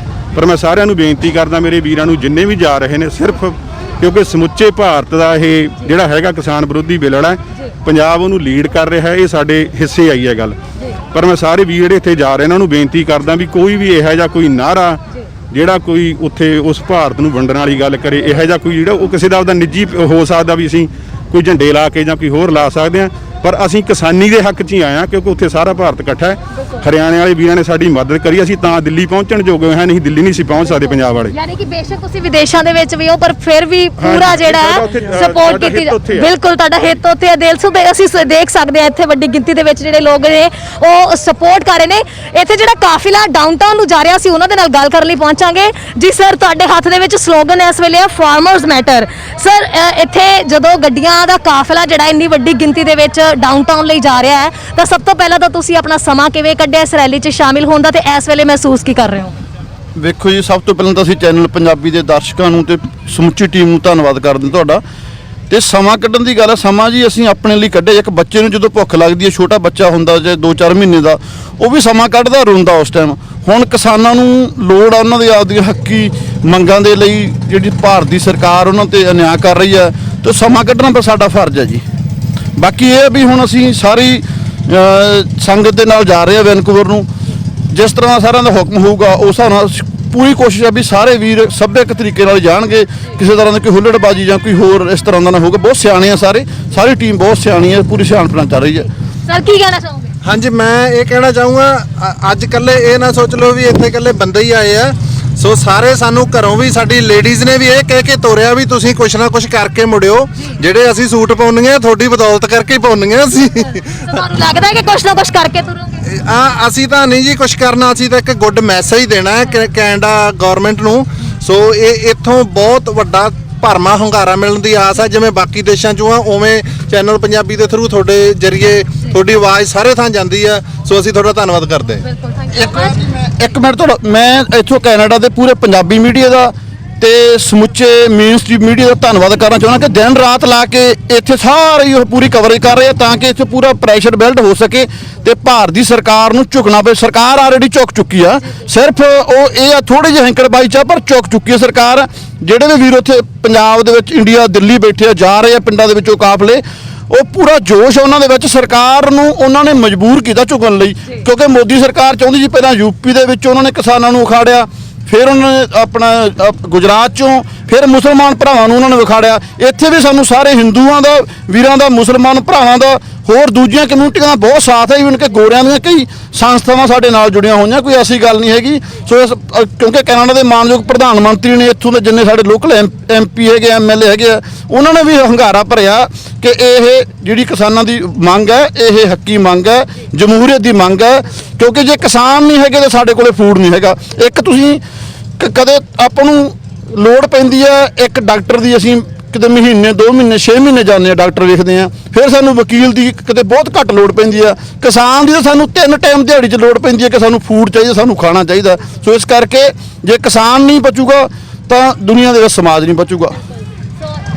ਪਰ ਮੈਂ ਸਾਰਿਆਂ ਨੂੰ ਬੇਨਤੀ ਕਰਦਾ, ਮੇਰੇ ਵੀਰਾਂ ਨੂੰ ਜਿੰਨੇ ਵੀ ਜਾ ਰਹੇ ਨੇ, ਸਿਰਫ ਕਿਉਂਕਿ ਸਮੁੱਚੇ ਭਾਰਤ ਦਾ ਇਹ ਜਿਹੜਾ ਹੈਗਾ ਕਿਸਾਨ ਵਿਰੋਧੀ ਬਿੱਲ ਹੈ, ਪੰਜਾਬ ਉਹਨੂੰ ਲੀਡ ਕਰ ਰਿਹਾ ਹੈ, ਇਹ ਸਾਡੇ ਹਿੱਸੇ ਆਈ ਹੈ ਗੱਲ। ਪਰ ਮੈਂ ਸਾਰੇ ਵੀਰ ਜਿਹੜੇ ਇੱਥੇ ਜਾ ਰਹੇ ਨੇ ਉਹਨਾਂ ਨੂੰ ਬੇਨਤੀ ਕਰਦਾ ਵੀ ਕੋਈ ਵੀ ਇਹੋ ਜਿਹਾ ਕੋਈ ਨਾਅਰਾ ਜਿਹੜਾ ਕੋਈ ਉੱਥੇ ਉਸ ਭਾਰਤ ਨੂੰ ਵੰਡਣ ਵਾਲੀ ਗੱਲ ਕਰੇ, ਇਹੋ ਜਿਹਾ ਕੋਈ ਜਿਹੜਾ ਉਹ ਕਿਸੇ ਦਾ ਆਪਦਾ ਨਿੱਜੀ ਹੋ ਸਕਦਾ ਵੀ ਅਸੀਂ ਕੋਈ ਝੰਡੇ ਲਾ ਕੇ ਜਾਂ ਕੋਈ ਹੋਰ ਲਾ ਸਕਦੇ ਹਾਂ, ਪਰ ਅਸੀਂ ਕਿਸਾਨੀ ਦੇ ਹੱਕ 'ਚ ਹੀ ਆਏ ਹਾਂ ਕਿਉਂਕਿ ਉੱਥੇ ਸਾਰਾ ਭਾਰਤ ਇਕੱਠਾ ਹੈ। ਹਰਿਆਣੇ ਵਾਲੇ ਵੀਰਾਂ ਨੇ ਸਾਡੀ ਮਦਦ ਕਰੀ, ਅਸੀਂ ਤਾਂ ਦਿੱਲੀ ਪਹੁੰਚਣ ਜੋਗੇ ਹਾਂ, ਨਹੀਂ ਦਿੱਲੀ ਨਹੀਂ ਸੀ ਪਹੁੰਚ ਸਕਦੇ ਪੰਜਾਬ ਵਾਲੇ। ਯਾਨੀ ਕਿ ਬੇਸ਼ੱਕ ਤੁਸੀਂ ਵਿਦੇਸ਼ਾਂ ਦੇ ਵਿੱਚ ਵੀ ਹੋ, ਪਰ ਫਿਰ ਵੀ ਪੂਰਾ ਜਿਹੜਾ ਹੈ ਸਪੋਰਟ ਕੀਤੀ। ਬਿਲਕੁਲ, ਤੁਹਾਡਾ ਹਿੱਤ ਉੱਥੇ ਹੈ ਦਿਲ ਸੁਦੇ, ਅਸੀਂ ਦੇਖ ਸਕਦੇ ਹਾਂ ਇੱਥੇ ਵੱਡੀ ਗਿਣਤੀ ਦੇ ਵਿੱਚ ਜਿਹੜੇ ਲੋਕ ਨੇ ਉਹ ਸਪੋਰਟ ਕਰ ਰਹੇ ਨੇ। ਇੱਥੇ ਜਿਹੜਾ ਕਾਫਿਲਾ ਡਾਊਨਟਾਊਨ ਨੂੰ ਜਾ ਰਿਹਾ ਸੀ, ਉਹਨਾਂ ਦੇ ਨਾਲ ਗੱਲ ਕਰਨ ਲਈ ਪਹੁੰਚਾਂਗੇ। ਜੀ ਸਰ, ਤੁਹਾਡੇ ਹੱਥ ਦੇ ਵਿੱਚ ਸਲੋਗਨ ਹੈ ਇਸ ਵੇਲੇ ਫਾਰਮਰਸ ਮੈਟਰ। ਸਰ, ਇੱਥੇ ਜਦੋਂ ਗੱਡੀਆਂ ਦਾ ਕਾਫਿਲਾ ਜਿਹੜਾ ਇੰਨੀ ਵੱਡੀ ਗਿਣਤੀ ਦੇ ਵਿੱਚ ਡਾਊਨਟਾਊਨ ਲਈ ਜਾ ਰਿਹਾ ਹੈ, ਤਾਂ ਸਭ ਤੋਂ ਪਹਿਲਾਂ ਤਾਂ ਤੁਸੀਂ ਆਪਣਾ ਸਮਾਂ ਕਿਵੇਂ ਕੱਢਿਆ ਇਸ ਰੈਲੀ 'ਚ ਸ਼ਾਮਿਲ ਹੋਣ ਦਾ, ਤੇ ਇਸ ਵੇਲੇ ਮਹਿਸੂਸ ਕੀ ਕਰ ਰਹੇ ਹੋ? ਵੇਖੋ ਜੀ, ਸਭ ਤੋਂ ਪਹਿਲਾਂ ਤਾਂ ਅਸੀਂ ਚੈਨਲ ਪੰਜਾਬੀ ਦੇ ਦਰਸ਼ਕਾਂ ਨੂੰ ਤੇ ਸਮੁੱਚੀ ਟੀਮ ਨੂੰ ਧੰਨਵਾਦ ਕਰਦੇ ਤੁਹਾਡਾ। ਤੇ ਸਮਾਂ ਕੱਢਣ ਦੀ ਗੱਲ ਹੈ, ਸਮਾਂ ਜੀ ਅਸੀਂ ਆਪਣੇ ਲਈ ਕੱਢਿਆ। ਇੱਕ ਬੱਚੇ ਨੂੰ ਜਦੋਂ ਭੁੱਖ ਲੱਗਦੀ ਹੈ, ਛੋਟਾ ਬੱਚਾ ਹੁੰਦਾ ਜੇ 2-4 ਮਹੀਨੇ ਦਾ, ਉਹ ਵੀ ਸਮਾਂ ਕੱਢਦਾ, ਰੋਂਦਾ ਉਸ ਟਾਈਮ। ਹੁਣ ਕਿਸਾਨਾਂ ਨੂੰ ਲੋੜ ਆ ਉਹਨਾਂ ਦੇ ਆਪਦੀਆਂ ਹੱਕੀ ਮੰਗਾਂ ਦੇ ਲਈ, ਜਿਹੜੀ ਭਾਰਤ ਦੀ ਸਰਕਾਰ ਉਹਨਾਂ ਤੇ ਅਨਿਆਂ ਕਰ ਰਹੀ ਹੈ, ਤੇ ਸਮਾਂ ਕੱਢਣਾ ਤਾਂ ਸਾਡਾ ਫਰਜ਼ ਹੈ ਜੀ। ਬਾਕੀ ਇਹ ਵੀ ਹੁਣ ਅਸੀਂ ਸਾਰੀ ਸੰਗਤ ਦੇ ਨਾਲ ਜਾ ਰਹੇ ਹਾਂ ਵੈਨਕੂਵਰ ਨੂੰ, ਜਿਸ ਤਰ੍ਹਾਂ ਸਾਰਿਆਂ ਦਾ ਹੁਕਮ ਹੋਊਗਾ ਉਸ ਹਿਸਾਬ ਨਾਲ ਪੂਰੀ ਕੋਸ਼ਿਸ਼ ਹੈ ਵੀ ਸਾਰੇ ਵੀਰ ਸੱਭਿਅਕ ਤਰੀਕੇ ਨਾਲ ਜਾਣਗੇ, ਕਿਸੇ ਤਰ੍ਹਾਂ ਦੀ ਕੋਈ ਹੁੱਲੜਬਾਜੀ ਜਾਂ ਕੋਈ ਹੋਰ ਇਸ ਤਰ੍ਹਾਂ ਦਾ ਨਾ ਹੋਊਗਾ। ਬਹੁਤ ਸਿਆਣੇ ਆ ਸਾਰੀ ਟੀਮ ਬਹੁਤ ਸਿਆਣੀ ਹੈ, ਪੂਰੀ ਸਿਆਣਪ ਚੱਲ ਰਹੀ ਹੈ। ਸਰ, ਕੀ ਕਹਿਣਾ ਚਾਹੋਗੇ? ਹਾਂਜੀ, ਮੈਂ ਇਹ ਕਹਿਣਾ ਚਾਹੂੰਗਾ, ਅੱਜ ਕੱਲੇ ਇਹ ਨਾ ਸੋਚ ਲਓ ਵੀ ਇੱਥੇ ਕੱਲੇ ਬੰਦੇ ਹੀ ਆਏ ਆ। ਸੋ ਸਾਰੇ ਸਾਨੂੰ ਘਰੋਂ ਵੀ ਸਾਡੀ ਲੇਡੀਜ਼ ਨੇ ਵੀ ਇਹ ਕਹਿ ਕੇ ਤੋਰਿਆ ਵੀ ਤੁਸੀਂ ਕੁਛ ਨਾ ਕੁਛ ਕਰਕੇ ਮੁੜਿਓ, ਜਿਹੜੇ ਅਸੀਂ ਸੂਟ ਪਾਉਣੀਆਂ ਤੁਹਾਡੀ ਬਦੌਲਤ ਕਰਕੇ ਹੀ ਪਾਉਣੀਆਂ ਅਸੀਂ। ਤੁਹਾਨੂੰ ਲੱਗਦਾ ਹੈ ਕਿ ਕੁਛ ਨਾ ਕੁਛ ਕਰਕੇ ਤੁਰੋਗੇ? ਅਸੀਂ ਤਾਂ ਨਹੀਂ ਜੀ ਕੁਛ ਕਰਨਾ, ਅਸੀਂ ਤਾਂ ਇੱਕ ਗੁੱਡ ਮੈਸੇਜ ਦੇਣਾ ਹੈ ਕੈਨੇਡਾ ਗਵਰਨਮੈਂਟ ਨੂੰ। ਸੋ ਇਹ ਇੱਥੋਂ ਬਹੁਤ ਵੱਡਾ ਭਰਮਾ ਹੁੰਗਾਰਾ ਮਿਲਣ ਦੀ ਆਸ ਹੈ, ਜਿਵੇਂ ਬਾਕੀ ਦੇਸ਼ਾਂ 'ਚੋਂ ਆ ਉਵੇਂ ਚੈਨਲ ਪੰਜਾਬੀ ਦੇ ਥਰੂ ਤੁਹਾਡੇ ਜਰੀਏ ਤੁਹਾਡੀ ਆਵਾਜ਼ ਸਾਰੇ ਥਾਂ ਜਾਂਦੀ ਆ। ਸੋ ਅਸੀਂ ਤੁਹਾਡਾ ਧੰਨਵਾਦ ਕਰਦੇ ਹਾਂ। ਇੱਕ ਮਿੰਟ ਤੁਹਾਡਾ, ਮੈਂ ਇੱਥੋਂ ਕੈਨੇਡਾ ਦੇ ਪੂਰੇ ਪੰਜਾਬੀ ਮੀਡੀਆ ਦਾ ਤੇ ਸਮੁੱਚੇ ਮੇਨ ਸਟ੍ਰੀਮ ਮੀਡੀਆ ਦਾ ਧੰਨਵਾਦ ਕਰਨਾ ਚਾਹੁੰਦਾ ਕਿ ਦਿਨ ਰਾਤ ਲਾ ਕੇ ਇੱਥੇ ਸਾਰੀ ਉਹ ਪੂਰੀ ਕਵਰੇਜ ਕਰ ਰਹੇ ਆ ਤਾਂ ਕਿ ਇੱਥੇ ਪੂਰਾ ਪ੍ਰੈਸ਼ਰ ਬਿਲਡ ਹੋ ਸਕੇ ਤੇ ਭਾਰਤ ਦੀ ਸਰਕਾਰ ਨੂੰ ਝੁਕਣਾ ਪਏ। ਸਰਕਾਰ ਆਲਰੇਡੀ ਝੁਕ ਚੁੱਕੀ ਆ, ਸਿਰਫ ਉਹ ਇਹ ਆ ਥੋੜੇ ਜਿਹੇ ਹੈਂਕੜਬਾਜ਼ੀ ਚ, ਪਰ ਝੁਕ ਚੁੱਕੀ ਹੈ ਸਰਕਾਰ। ਜਿਹੜੇ ਵੀ ਵੀਰ ਉੱਥੇ ਪੰਜਾਬ ਦੇ ਵਿੱਚ, ਇੰਡੀਆ, ਦਿੱਲੀ ਬੈਠੇ ਆ, ਜਾ ਰਹੇ ਆ ਪਿੰਡਾਂ ਦੇ ਵਿੱਚੋਂ ਕਾਫਲੇ, ਉਹ ਪੂਰਾ ਜੋਸ਼ ਉਹਨਾਂ ਦੇ ਵਿੱਚ। ਸਰਕਾਰ ਨੂੰ ਉਹਨਾਂ ਨੇ ਮਜਬੂਰ ਕੀਤਾ ਝੁਕਣ ਲਈ, ਕਿਉਂਕਿ ਮੋਦੀ ਸਰਕਾਰ ਚਾਹੁੰਦੀ ਸੀ ਪਹਿਲਾਂ ਯੂਪੀ ਦੇ ਵਿੱਚ ਉਹਨਾਂ ਨੇ ਕਿਸਾਨਾਂ ਨੂੰ ਉਖਾੜਿਆ, ਫਿਰ ਉਹਨਾਂ ਨੇ ਆਪਣਾ ਗੁਜਰਾਤ ਚੋਂ, ਫਿਰ ਮੁਸਲਮਾਨ ਭਰਾਵਾਂ ਨੂੰ ਉਹਨਾਂ ਨੇ ਵਿਖਾੜਿਆ। ਇੱਥੇ ਵੀ ਸਾਨੂੰ ਸਾਰੇ ਹਿੰਦੂਆਂ ਦਾ, ਵੀਰਾਂ ਦਾ, ਮੁਸਲਮਾਨ ਭਰਾਵਾਂ ਦਾ, ਹੋਰ ਦੂਜੀਆਂ ਕਮਿਊਨਿਟੀਆਂ ਦਾ ਬਹੁਤ ਸਾਥ ਹੈ। ਇਵਨ ਕਿ ਗੋਰਿਆਂ ਦੀਆਂ ਕਈ ਸੰਸਥਾਵਾਂ ਸਾਡੇ ਨਾਲ ਜੁੜੀਆਂ ਹੋਈਆਂ, ਕੋਈ ਐਸੀ ਗੱਲ ਨਹੀਂ ਹੈਗੀ। ਸੋ ਇਸ ਕਿਉਂਕਿ ਕੈਨੇਡਾ ਦੇ ਮਾਨਯੋਗ ਪ੍ਰਧਾਨ ਮੰਤਰੀ ਨੇ, ਇੱਥੋਂ ਦੇ ਜਿੰਨੇ ਸਾਡੇ ਲੋਕਲ MP ਹੈਗੇ, MLA ਹੈਗੇ ਆ, ਉਹਨਾਂ ਨੇ ਵੀ ਹੰਗਾਰਾ ਭਰਿਆ ਕਿ ਇਹ ਜਿਹੜੀ ਕਿਸਾਨਾਂ ਦੀ ਮੰਗ ਹੈ, ਇਹ ਹੱਕੀ ਮੰਗ ਹੈ, ਜਮਹੂਰੀਅਤ ਦੀ ਮੰਗ ਹੈ। ਕਿਉਂਕਿ ਜੇ ਕਿਸਾਨ ਨਹੀਂ ਹੈਗੇ ਤਾਂ ਸਾਡੇ ਕੋਲੇ ਫੂਡ ਨਹੀਂ ਹੈਗਾ। ਇੱਕ ਤੁਸੀਂ ਕਦੇ ਆਪਾਂ ਨੂੰ ਲੋੜ ਪੈਂਦੀ ਹੈ ਇੱਕ ਡਾਕਟਰ ਦੀ, ਅਸੀਂ ਕਿਤੇ ਮਹੀਨੇ 2 ਮਹੀਨੇ 6 ਮਹੀਨੇ ਜਾਂਦੇ ਆ, ਡਾਕਟਰ ਵੇਖਦੇ ਆ, ਫਿਰ ਸਾਨੂੰ ਵਕੀਲ ਦੀ ਕਿਤੇ ਬਹੁਤ ਘੱਟ ਲੋੜ ਪੈਂਦੀ ਆ। ਕਿਸਾਨ ਦੀ ਤਾਂ ਸਾਨੂੰ 3 ਟਾਈਮ ਦਿਹਾੜੀ 'ਚ ਲੋੜ ਪੈਂਦੀ ਹੈ ਕਿ ਸਾਨੂੰ ਫੂਡ ਚਾਹੀਦਾ, ਸਾਨੂੰ ਖਾਣਾ ਚਾਹੀਦਾ। ਸੋ ਇਸ ਕਰਕੇ ਜੇ ਕਿਸਾਨ ਨਹੀਂ ਬਚੂਗਾ ਤਾਂ ਦੁਨੀਆ ਦੇ ਵਿੱਚ ਸਮਾਜ ਨਹੀਂ ਬਚੂਗਾ।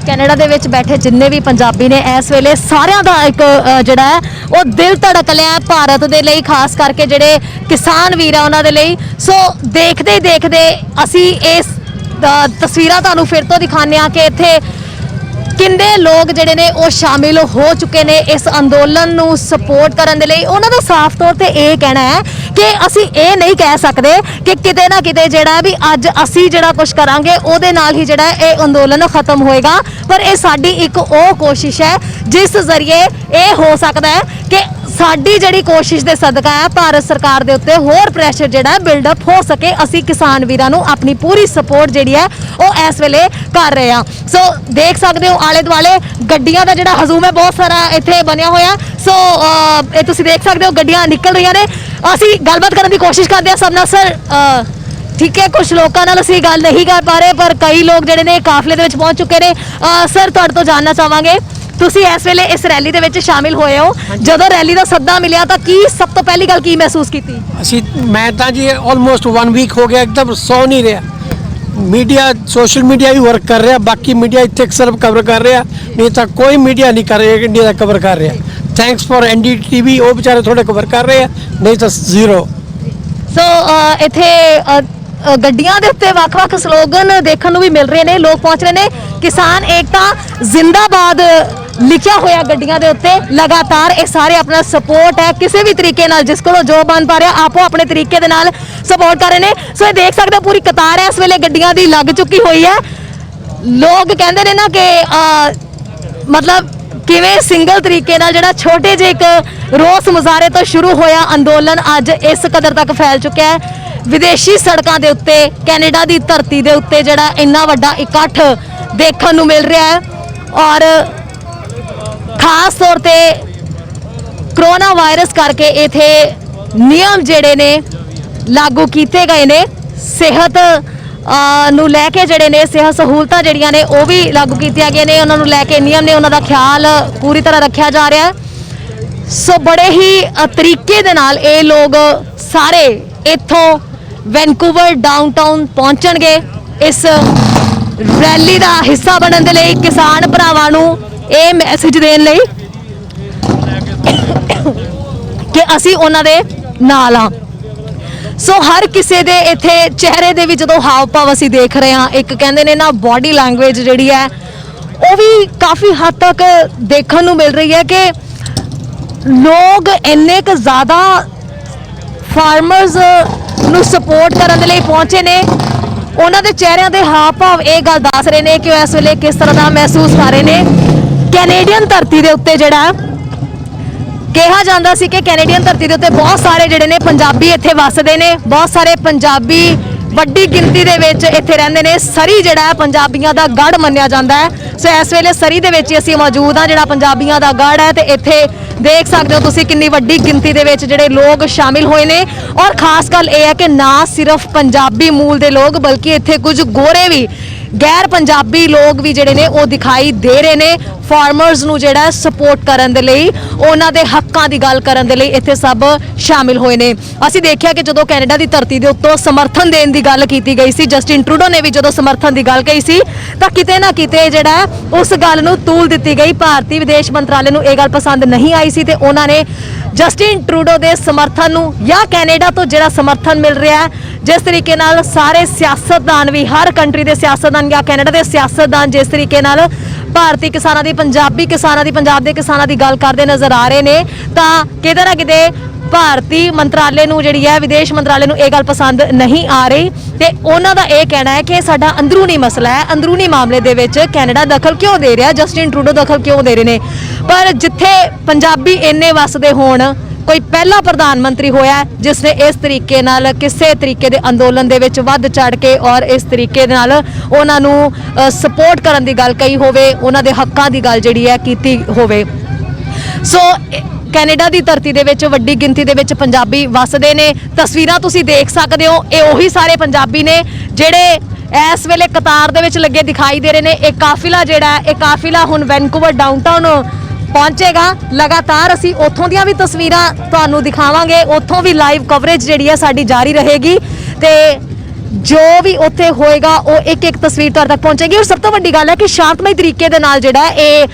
ਕੈਨੇਡਾ ਦੇ ਵਿੱਚ ਬੈਠੇ ਜਿੰਨੇ ਵੀ ਪੰਜਾਬੀ ਨੇ ਇਸ ਵੇਲੇ ਸਾਰਿਆਂ ਦਾ ਇੱਕ ਜਿਹੜਾ ਹੈ ਉਹ ਦਿਲ ਧੜਕ ਲਿਆ ਭਾਰਤ ਦੇ ਲਈ, ਖਾਸ ਕਰਕੇ ਜਿਹੜੇ ਕਿਸਾਨ ਵੀਰ ਆ ਉਹਨਾਂ ਦੇ ਲਈ। ਸੋ ਦੇਖਦੇ ਦੇਖਦੇ ਅਸੀਂ ਇਸ ਤਸਵੀਰਾਂ ਤੁਹਾਨੂੰ ਫਿਰ ਤੋਂ ਦਿਖਾਉਂਦੇ ਆ ਕਿ ਇੱਥੇ ਕਿੰਨੇ ਲੋਕ ਜਿਹੜੇ ਨੇ ਉਹ ਸ਼ਾਮਿਲ ਹੋ ਚੁੱਕੇ ਨੇ ਇਸ ਅੰਦੋਲਨ ਨੂੰ ਸਪੋਰਟ ਕਰਨ ਦੇ ਲਈ। ਉਹਨਾਂ ਦਾ ਸਾਫ਼ ਤੌਰ ਤੇ ਇਹ ਕਹਿਣਾ ਹੈ ਕਿ ਅਸੀਂ ਇਹ ਨਹੀਂ ਕਹਿ ਸਕਦੇ ਕਿ ਕਿਤੇ ਨਾ ਕਿਤੇ ਜਿਹੜਾ ਵੀ ਅੱਜ ਅਸੀਂ ਜਿਹੜਾ ਕੁਝ ਕਰਾਂਗੇ ਉਹਦੇ ਨਾਲ ਹੀ ਜਿਹੜਾ ਇਹ ਅੰਦੋਲਨ ਖਤਮ ਹੋਏਗਾ, ਪਰ ਇਹ ਸਾਡੀ ਇੱਕ ਉਹ ਕੋਸ਼ਿਸ਼ ਹੈ ਜਿਸ ਜ਼ਰੀਏ ਇਹ ਹੋ ਸਕਦਾ ਹੈ ਕਿ ਸਾਡੀ ਜਿਹੜੀ ਕੋਸ਼ਿਸ਼ ਦੇ ਸਦਕਾ ਹੈ ਭਾਰਤ ਸਰਕਾਰ ਦੇ ਉੱਤੇ ਹੋਰ ਪ੍ਰੈਸ਼ਰ ਜਿਹੜਾ ਬਿਲਡ ਅਪ ਹੋ ਸਕੇ। ਅਸੀਂ ਕਿਸਾਨ ਵੀਰਾਂ ਨੂੰ ਆਪਣੀ ਪੂਰੀ ਸਪੋਰਟ ਜਿਹੜੀ ਹੈ ਉਹ ਇਸ ਵੇਲੇ ਕਰ ਰਹੇ ਹਾਂ। ਸੋ ਦੇਖ ਸਕਦੇ ਹੋ ਆਲੇ ਦੁਆਲੇ ਗੱਡੀਆਂ ਦਾ ਜਿਹੜਾ ਹਜੂਮ ਹੈ ਬਹੁਤ ਸਾਰਾ ਇੱਥੇ ਬਣਿਆ ਹੋਇਆ। ਸੋ ਇਹ ਤੁਸੀਂ ਦੇਖ ਸਕਦੇ ਹੋ ਗੱਡੀਆਂ ਨਿਕਲ ਰਹੀਆਂ ਨੇ। ਅਸੀਂ ਗੱਲਬਾਤ ਕਰਨ ਦੀ ਕੋਸ਼ਿਸ਼ ਕਰਦੇ ਹਾਂ ਸਭ ਨਾਲ। ਸਰ ਠੀਕ ਹੈ, ਕੁਝ ਲੋਕਾਂ ਨਾਲ ਅਸੀਂ ਗੱਲ ਨਹੀਂ ਕਰ ਪਾ ਰਹੇ, ਪਰ ਕਈ ਲੋਕ ਜਿਹੜੇ ਨੇ ਕਾਫਲੇ ਦੇ ਵਿੱਚ ਪਹੁੰਚ ਚੁੱਕੇ ਨੇ। ਸਰ ਤੁਹਾਡੇ ਤੋਂ ਜਾਣਨਾ ਚਾਹਾਂਗੇ, ਤੁਸੀਂ ਇਸ ਵੇਲੇ ਇਸ ਰੈਲੀ ਦੇ ਵਿੱਚ ਸ਼ਾਮਿਲ ਹੋਏ ਹੋ, ਜਦੋਂ ਰੈਲੀ ਦਾ ਸੱਦਾ ਮਿਲਿਆ ਤਾਂ ਕੀ ਸਭ ਤੋਂ ਪਹਿਲੀ ਗੱਲ ਕੀ ਮਹਿਸੂਸ ਕੀਤੀ? ਮੈਂ ਤਾਂ ਜੀ ਆਲਮੋਸਟ 1 ਵੀਕ ਹੋ ਗਿਆ ਇੱਕਦਮ ਸੌ ਨਹੀਂ ਰਿਹਾ। ਮੀਡੀਆ ਸੋਸ਼ਲ ਮੀਡੀਆ ਹੀ ਵਰਕ ਕਰ ਰਿਹਾ, ਬਾਕੀ ਮੀਡੀਆ ਇੱਥੇ ਸਿਰਫ ਕਵਰ ਕਰ ਰਿਹਾ, ਨਹੀਂ ਤਾਂ ਕੋਈ ਮੀਡੀਆ ਨਹੀਂ ਕਰ ਰਿਹਾ ਇੰਡੀਆ ਦਾ ਕਵਰ ਕਰ ਰਿਹਾ। ਥੈਂਕਸ ਫॉर NDTV, ਉਹ ਵਿਚਾਰੇ ਥੋੜੇ ਕਵਰ ਕਰ ਰਹੇ ਆ, ਨਹੀਂ ਤਾਂ ਜ਼ੀਰੋ। ਸੋ ਇੱਥੇ ਗੱਡੀਆਂ ਦੇ ਉੱਤੇ ਵੱਖ-ਵੱਖ ਸਲੋਗਨ ਦੇਖਣ ਨੂੰ ਵੀ ਮਿਲ ਰਹੇ ਨੇ, ਲੋਕ ਪਹੁੰਚ ਰਹੇ ਨੇ। ਕਿਸਾਨ ਏਕਤਾ ਜ਼ਿੰਦਾਬਾਦ ਲਿਖਿਆ ਹੋਇਆ ਗੱਡੀਆਂ ਦੇ ਉੱਤੇ ਲਗਾਤਾਰ। ਇਹ ਸਾਰੇ ਆਪਣਾ ਸਪੋਰਟ ਹੈ ਕਿਸੇ ਵੀ ਤਰੀਕੇ ਨਾਲ, ਜਿਸ ਕੋਲੋਂ ਜੋ ਬਣ ਪਾ ਰਿਹਾ ਆਪੋ ਆਪਣੇ ਤਰੀਕੇ ਦੇ ਨਾਲ ਸਪੋਰਟ ਕਰ ਰਹੇ ਨੇ। ਸੋ ਇਹ ਦੇਖ ਸਕਦੇ ਹੋ ਪੂਰੀ ਕਤਾਰ ਹੈ ਇਸ ਵੇਲੇ ਗੱਡੀਆਂ ਦੀ ਲੱਗ ਚੁੱਕੀ ਹੋਈ ਹੈ। ਲੋਕ ਕਹਿੰਦੇ ਨੇ ਨਾ ਕਿ ਮਤਲਬ ਕਿਵੇਂ ਸਿੰਗਲ ਤਰੀਕੇ ਨਾਲ ਜਿਹੜਾ ਛੋਟੇ ਜਿਹੇ ਇੱਕ ਰੋਸ ਮੁਜ਼ਾਹਰੇ ਤੋਂ ਸ਼ੁਰੂ ਹੋਇਆ ਅੰਦੋਲਨ ਅੱਜ ਇਸ ਕਦਰ ਤੱਕ ਫੈਲ ਚੁੱਕਿਆ ਹੈ। ਵਿਦੇਸ਼ੀ ਸੜਕਾਂ ਦੇ ਉੱਤੇ ਕੈਨੇਡਾ ਦੀ ਧਰਤੀ ਦੇ ਉੱਤੇ ਜਿਹੜਾ ਇੰਨਾ ਵੱਡਾ ਇਕੱਠ ਦੇਖਣ ਨੂੰ ਮਿਲ ਰਿਹਾ ਹੈ, ਔਰ ਖਾਸ ਤੌਰ ਤੇ ਕਰੋਨਾ ਵਾਇਰਸ ਕਰਕੇ ਇਥੇ ਨਿਯਮ ਜਿਹੜੇ ਨੇ ਲਾਗੂ ਕੀਤੇ ਗਏ ਨੇ। ਸਿਹਤ ਨੂੰ ਲੈ ਕੇ ਜਿਹੜੇ ਨੇ ਸਿਹਤ ਸਹੂਲਤਾਂ ਜਿਹੜੀਆਂ ਨੇ ਉਹ ਵੀ ਲਾਗੂ ਕੀਤੀਆਂ ਗਈਆਂ ਨੇ, ਉਹਨਾਂ ਨੂੰ ਲੈ ਕੇ ਨਿਯਮ ਨੇ ਉਹਨਾਂ ਦਾ ਖਿਆਲ ਪੂਰੀ ਤਰ੍ਹਾਂ ਰੱਖਿਆ ਜਾ ਰਿਹਾ ਹੈ। ਸੋ ਬੜੇ ਹੀ ਤਰੀਕੇ ਦੇ ਨਾਲ ਇਹ ਲੋਕ ਸਾਰੇ ਇੱਥੋਂ ਵੈਨਕੂਵਰ ਡਾਊਨਟਾਊਨ ਪਹੁੰਚਣਗੇ ਇਸ ਰੈਲੀ ਦਾ ਹਿੱਸਾ ਬਣਨ ਦੇ ਲਈ। ਕਿਸਾਨ ਭਰਾਵਾਂ ਨੂੰ ਇਹ ਮੈਸੇਜ ਦੇਣ ਲਈ ਕਿ ਅਸੀਂ ਉਹਨਾਂ ਦੇ ਨਾਲ ਆ। ਸੋ ਹਰ ਕਿਸੇ ਦੇ ਇੱਥੇ ਚਿਹਰੇ ਦੇ ਵੀ ਜਦੋਂ ਹਾਵ ਭਾਵ ਅਸੀਂ ਦੇਖ ਰਹੇ ਹਾਂ, ਇੱਕ ਕਹਿੰਦੇ ਨੇ ਨਾ ਬਾਡੀ ਲੈਂਗੁਏਜ ਜਿਹੜੀ ਹੈ ਉਹ ਵੀ ਕਾਫੀ ਹੱਦ ਤੱਕ ਦੇਖਣ ਨੂੰ ਮਿਲ ਰਹੀ ਹੈ ਕਿ ਲੋਕ ਇੰਨੇ ਕੁ ਜ਼ਿਆਦਾ ਫਾਰਮਰਸ ਨੂੰ ਸਪੋਰਟ ਕਰਨ ਦੇ ਲਈ ਪਹੁੰਚੇ ਨੇ। ਉਹਨਾਂ ਦੇ ਚਿਹਰਿਆਂ ਦੇ ਹਾਵ ਭਾਵ ਇਹ ਗੱਲ ਦੱਸ ਰਹੇ ਨੇ ਕਿ ਉਹ ਇਸ ਵੇਲੇ ਕਿਸ ਤਰ੍ਹਾਂ ਦਾ ਮਹਿਸੂਸ ਕਰ ਰਹੇ ਨੇ। ਕੈਨੇਡੀਅਨ ਧਰਤੀ ਦੇ ਉੱਤੇ ਜਿਹੜਾ ਕਿਹਾ ਜਾਂਦਾ ਸੀ ਕਿ ਕੈਨੇਡੀਅਨ ਧਰਤੀ ਦੇ ਉੱਤੇ ਬਹੁਤ ਸਾਰੇ ਜਿਹੜੇ ਨੇ ਪੰਜਾਬੀ ਇੱਥੇ ਵੱਸਦੇ ਨੇ, ਬਹੁਤ ਸਾਰੇ ਪੰਜਾਬੀ ਵੱਡੀ ਗਿਣਤੀ ਦੇ ਵਿੱਚ ਇੱਥੇ ਰਹਿੰਦੇ ਨੇ। ਸਰੀ ਜਿਹੜਾ ਪੰਜਾਬੀਆਂ ਦਾ ਗੜ੍ਹ ਮੰਨਿਆ ਜਾਂਦਾ ਹੈ। ਸੋ ਇਸ ਵੇਲੇ ਸਰੀ ਦੇ ਵਿੱਚ ਅਸੀਂ ਮੌਜੂਦ ਹਾਂ, ਜਿਹੜਾ ਪੰਜਾਬੀਆਂ ਦਾ ਗੜ੍ਹ ਹੈ, ਤੇ ਇੱਥੇ ਦੇਖ ਸਕਦੇ ਹੋ ਤੁਸੀਂ ਕਿੰਨੀ ਵੱਡੀ ਗਿਣਤੀ ਦੇ ਵਿੱਚ ਜਿਹੜੇ ਲੋਕ ਸ਼ਾਮਿਲ ਹੋਏ ਨੇ। ਔਰ ਖਾਸ ਗੱਲ ਇਹ ਹੈ ਕਿ ਨਾ ਸਿਰਫ ਪੰਜਾਬੀ ਮੂਲ ਦੇ ਲੋਕ ਬਲਕਿ ਇੱਥੇ ਕੁਝ ਗੋਰੇ ਵੀ, ਗੈਰ ਪੰਜਾਬੀ ਲੋਕ ਵੀ ਜਿਹੜੇ ਨੇ ਉਹ ਦਿਖਾਈ ਦੇ ਰਹੇ ਨੇ ਫਾਰਮਰਸ ਨੂੰ ਜਿਹੜਾ ਸਪੋਰਟ ਕਰਨ ਦੇ ਲਈ, ਉਹਨਾਂ ਦੇ ਹੱਕਾਂ ਦੀ ਗੱਲ ਕਰਨ ਦੇ ਲਈ ਇੱਥੇ ਸਭ ਸ਼ਾਮਿਲ ਹੋਏ ਨੇ। ਅਸੀਂ ਦੇਖਿਆ ਕਿ ਜਦੋਂ ਕੈਨੇਡਾ ਦੀ ਧਰਤੀ ਦੇ ਉੱਤੋਂ ਸਮਰਥਨ ਦੇਣ ਦੀ ਗੱਲ ਕੀਤੀ ਗਈ ਸੀ, ਜਸਟਿਨ ਟਰੂਡੋ ਨੇ ਵੀ ਜਦੋਂ ਸਮਰਥਨ ਦੀ ਗੱਲ ਕਹੀ ਸੀ ਤਾਂ ਕਿਤੇ ਨਾ ਕਿਤੇ ਜਿਹੜਾ ਉਸ ਗੱਲ ਨੂੰ ਤੂਲ ਦਿੱਤੀ ਗਈ। ਭਾਰਤੀ ਵਿਦੇਸ਼ ਮੰਤਰਾਲੇ ਨੂੰ ਇਹ ਗੱਲ ਪਸੰਦ ਨਹੀਂ ਆਈ ਸੀ ਤੇ ਉਹਨਾਂ ਨੇ ਜਸਟਿਨ ਟਰੂਡੋ ਦੇ ਸਮਰਥਨ ਨੂੰ ਜਾਂ ਕੈਨੇਡਾ ਤੋਂ ਜਿਹੜਾ ਸਮਰਥਨ ਮਿਲ ਰਿਹਾ ਹੈ, ਜਿਸ ਤਰੀਕੇ ਨਾਲ ਸਾਰੇ ਸਿਆਸਤਦਾਨ ਵੀ, ਹਰ ਕੰਟਰੀ ਦੇ ਸਿਆਸਤਦਾਨ ਜਾਂ ਕੈਨੇਡਾ ਦੇ ਸਿਆਸਤਦਾਨ ਜਿਸ ਤਰੀਕੇ ਨਾਲ ਭਾਰਤੀ ਕਿਸਾਨਾਂ ਦੀ, ਪੰਜਾਬੀ ਕਿਸਾਨਾਂ ਦੀ, ਪੰਜਾਬ ਦੇ ਕਿਸਾਨਾਂ ਦੀ ਗੱਲ ਕਰਦੇ ਨਜ਼ਰ ਆ ਰਹੇ ਨੇ, ਤਾਂ ਕਿਤੇ ਨਾ ਕਿਤੇ ਭਾਰਤੀ ਮੰਤਰਾਲੇ ਨੂੰ ਜਿਹੜੀ ਹੈ, ਵਿਦੇਸ਼ ਮੰਤਰਾਲੇ ਨੂੰ ਇਹ ਗੱਲ ਪਸੰਦ ਨਹੀਂ ਆ ਰਹੀ ਤੇ ਉਹਨਾਂ ਦਾ ਇਹ ਕਹਿਣਾ ਹੈ ਕਿ ਸਾਡਾ ਅੰਦਰੂਨੀ ਮਸਲਾ ਹੈ, ਅੰਦਰੂਨੀ ਮਾਮਲੇ ਦੇ ਵਿੱਚ ਕੈਨੇਡਾ ਦਖਲ ਕਿਉਂ ਦੇ ਰਿਹਾ, ਜਸਟਿਨ ਟਰੂਡੋ ਦਖਲ ਕਿਉਂ ਦੇ ਰਹੇ ਨੇ। ਪਰ ਜਿੱਥੇ ਪੰਜਾਬੀ ਇੰਨੇ ਵੱਸਦੇ ਹੋਣ, ਕੋਈ ਪਹਿਲਾ ਪ੍ਰਧਾਨ ਮੰਤਰੀ ਹੋਇਆ ਜਿਸ ਨੇ ਇਸ ਤਰੀਕੇ ਨਾਲ ਕਿਸੇ ਤਰੀਕੇ ਦੇ ਅੰਦੋਲਨ ਦੇ ਵਿੱਚ ਵੱਧ ਚੜ ਕੇ ਔਰ ਇਸ ਤਰੀਕੇ ਨਾਲ ਉਹਨਾਂ ਨੂੰ ਸਪੋਰਟ ਕਰਨ ਦੀ ਗੱਲ ਕਹੀ ਹੋਵੇ, ਉਹਨਾਂ ਦੇ ਹੱਕਾਂ ਦੀ ਗੱਲ ਜਿਹੜੀ ਹੈ ਕੀਤੀ ਹੋਵੇ। ਸੋ ਕੈਨੇਡਾ ਦੀ ਧਰਤੀ ਦੇ ਵਿੱਚ ਵੱਡੀ ਗਿਣਤੀ ਦੇ ਵਿੱਚ ਪੰਜਾਬੀ ਵੱਸਦੇ ਨੇ। ਤਸਵੀਰਾਂ ਤੁਸੀਂ ਦੇਖ ਸਕਦੇ ਹੋ, ਇਹ ਉਹੀ ਸਾਰੇ ਪੰਜਾਬੀ ਨੇ ਜਿਹੜੇ ਇਸ ਵੇਲੇ ਕਤਾਰ ਦੇ ਵਿੱਚ ਲੱਗੇ ਦਿਖਾਈ ਦੇ ਰਹੇ ਨੇ। ਇਹ ਕਾਫਿਲਾ ਜਿਹੜਾ ਹੈ, ਇਹ ਕਾਫਿਲਾ ਹੁਣ ਵੈਨਕੂਵਰ ਡਾਊਨਟਾਊਨ ਪਹੁੰਚੇਗਾ। ਲਗਾਤਾਰ ਅਸੀਂ ਉੱਥੋਂ ਦੀਆਂ ਵੀ ਤਸਵੀਰਾਂ ਤੁਹਾਨੂੰ ਦਿਖਾਵਾਂਗੇ, ਉੱਥੋਂ ਵੀ ਲਾਈਵ ਕਵਰੇਜ ਜਿਹੜੀ ਹੈ ਸਾਡੀ ਜਾਰੀ ਰਹੇਗੀ ਤੇ ਜੋ ਵੀ ਉੱਥੇ ਹੋਏਗਾ ਉਹ ਇੱਕ ਇੱਕ ਤਸਵੀਰ ਤੁਹਾਡੇ ਤੱਕ ਪਹੁੰਚੇਗੀ। ਔਰ ਸਭ ਤੋਂ ਵੱਡੀ ਗੱਲ ਹੈ ਕਿ ਸ਼ਾਂਤਮਈ ਤਰੀਕੇ ਦੇ ਨਾਲ ਜਿਹੜਾ ਇਹ